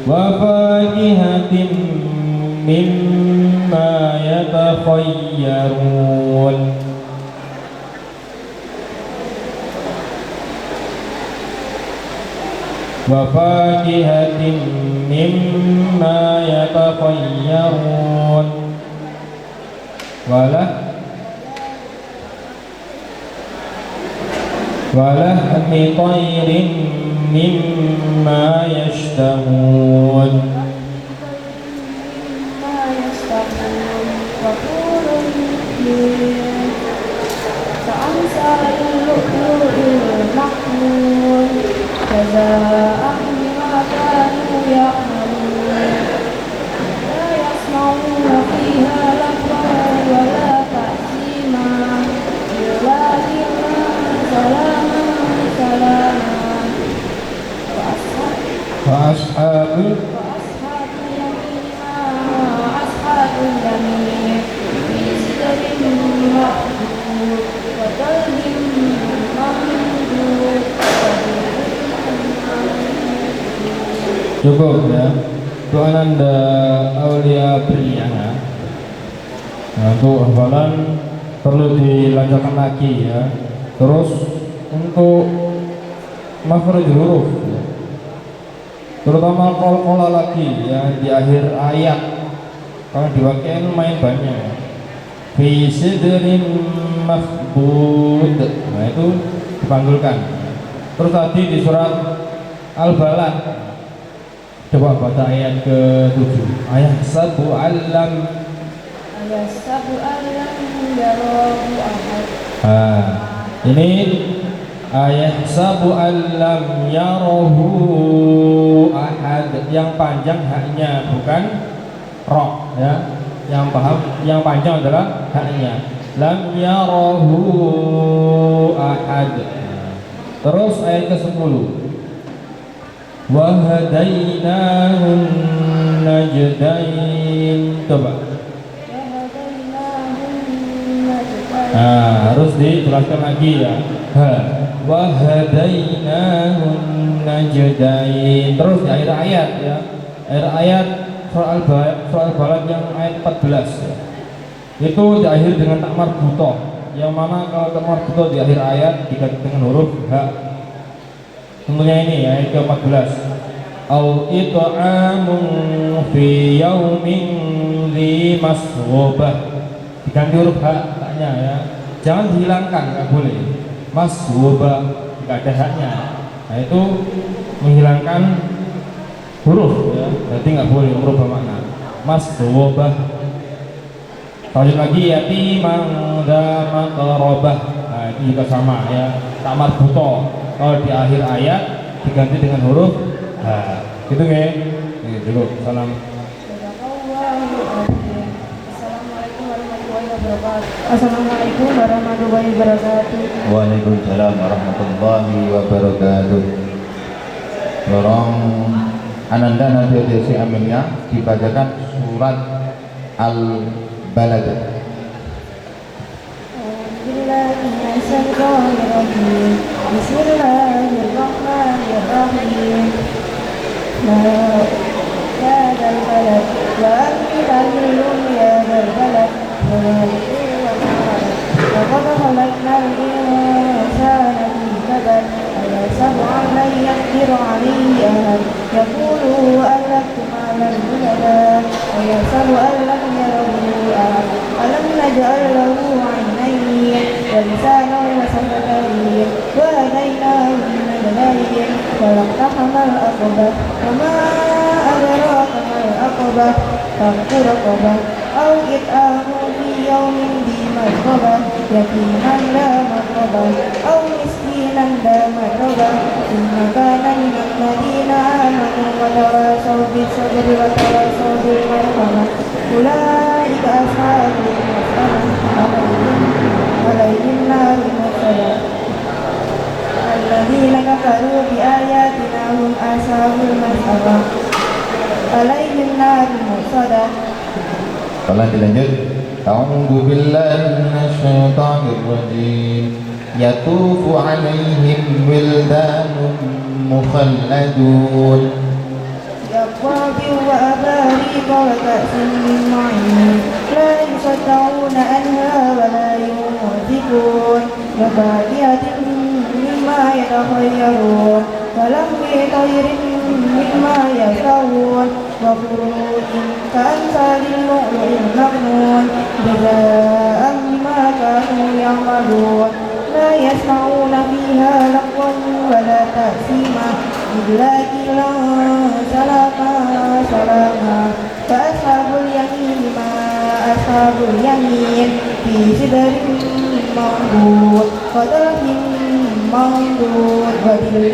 Wa fakihatin mimma yatakhayyarun. Wa fakihatin mimma yatakhayyarun. walahmi tayrin mimma yashtahun. أمثال اللؤلؤ المكنون جزاء بما كانوا يعملون لا يسمعون فيها لغوا ولا تأثيما إلا قيلا سلاما سلاما وأصحاب اليمين ما أصحاب اليمين في سدر مخضود وظل ممدود cukup ya. Untuk Ananda Aulia Briliana. Nah, untuk hafalan perlu dilanjutkan lagi ya. Terus untuk makhraj huruf ya, terutama qol-qola lagi ya di akhir ayat, kalau diwakilkan lumayan banyak. Fi sidrin makhbud, nah itu dipanggulkan. Terus tadi di surat Al-Balad, coba baca ayat ke-7. Ayat sabu alam yarahu ahad. Ini ayat sabu alam yarahu ahad, yang panjang haknya bukan ro ya. Yang paham, yang panjang adalah haknya. Lam yarahu ahad. Terus ayat ke-10. Wa hadainahun najdain. Coba. Harus dijelaskan lagi ya. Wa hadainahun najdain. Terus di akhir ayat ya. Akhir ayat surah Al-Balad yang ayat 14 ya. Itu diakhiri dengan tak marbutoh, yang mana kalau tak marbutoh di akhir ayat diganti dengan huruf H. Tentunya ini ayat ke-14. Au it'amun fi yaumin dzi masghubah, diganti huruf H taknya ya. Jangan dihilangkan, nggak boleh. Masghubah nggak ada haknya. Nah itu menghilangkan huruf ya, berarti nggak boleh merubah makna. Masghubah. Lanjut lagi yatimang dza maqrabah. Nah itu juga sama ya. Tak marbutoh. Kalau di akhir ayat diganti dengan huruf H. Gitu nggih? Ini dulu. Salam. Assalamualaikum warahmatullahi wabarakatuh. Waalaikumsalam warahmatullahi wabarakatuh. Dorong Ananda nanti si aminnya dibacakan surat Al-Balad. Bismillahirrahmanirrahim. Ya dal balad wa anzilul ya dal balad laqad khalaqnal insana fi kabad ayahsabu an lan yaqdiru alayhi ahad yaqulu ahlaktu malan lubada ayahsabu an lam yarahu ahad alam naj'al lahu 'aynayn wa lisanan wa shafatayn wa hadaynahu an-najdayn falaqtahamal aqabah wa ma adraka mal aqabah fakku raqabah aw it'amu fi yawmin dzi masghabah yatiman la maqrabah aw miskinan la matrabah inna kana minal ladina amanu wa tawasaw bis sabri wa tawasaw bil marhamah ulaika ashabul maghfirah alaihim narun muqadah alladzina kafaru bi ayatina hum ashabul maghfirah alaihim narun muqadah. Kalau dilanjut, A'udzu billahi minasyaitonir rajim. Yatufu 'alaihim wildanun mukhalladun. Yaqwabi wa abarika wa ka'sin min ma'in la yusaddauna anha wa la yunzifun wa fakihatin mimma yatakhayyarun wa lahmi tayrin mimma yashtahun wa furu'in ka'amsalil lu'lu'il maknun jazaa'an bima kanu ya'malun la yasma'una fiha lagwan wa la ta'sima illa qilan salama salama fa ashabul yamin ma ashabul yamin fi sidrin منضود وطلح منضود وظل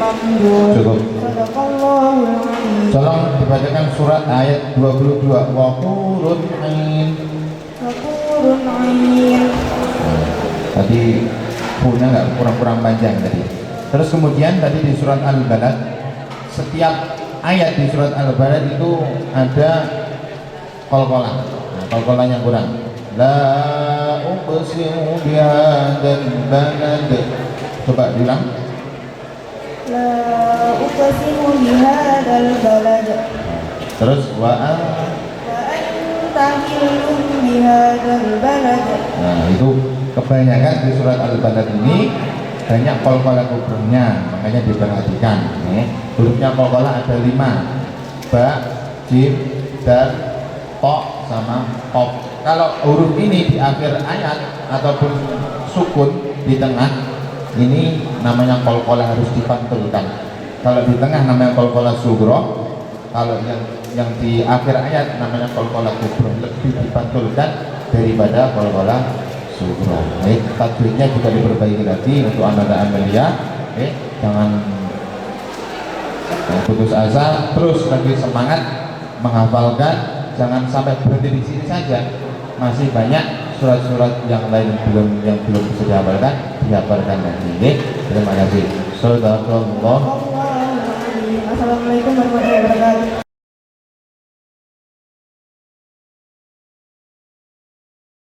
ممدود Cukup. صدق الله العظيم. Tolong dibacakan surat ayat 22. Wa qurun ain. وحور عين. Tadi punya nggak kurang-kurang panjang tadi. Terus kemudian tadi di surat Al-Balad, setiap ayat di surat Al-Balad itu ada qalqalah. Nah, qalqalah yang kurang. La uqsimu bihadzal balad. Coba diulang. لا أقسم بهذا البلد Terus وأنت حل بهذا البلد. Nah itu kebanyakan di surat Al-Balad ini banyak qalqalah kubranya, makanya diperhatikan. Hurufnya qalqalah ada 5, ba, jim, dal, to, sama qaf. Kalau huruf ini di akhir ayat ataupun sukun di tengah, ini namanya qalqalah harus dipantulkan. Kalau di tengah namanya qalqalah sughra, kalau yang di akhir ayat namanya qalqalah kubra, lebih dipantulkan daripada qalqalah sughra. Tajwidnya juga diperbaiki lagi untuk anak-anak Amelia. Jangan putus asa, terus lagi semangat menghafalkan, jangan sampai berhenti di sini saja. Masih banyak surat-surat yang lain yang belum bisa dihafalkan lagi. Terima kasih. Shadaqallah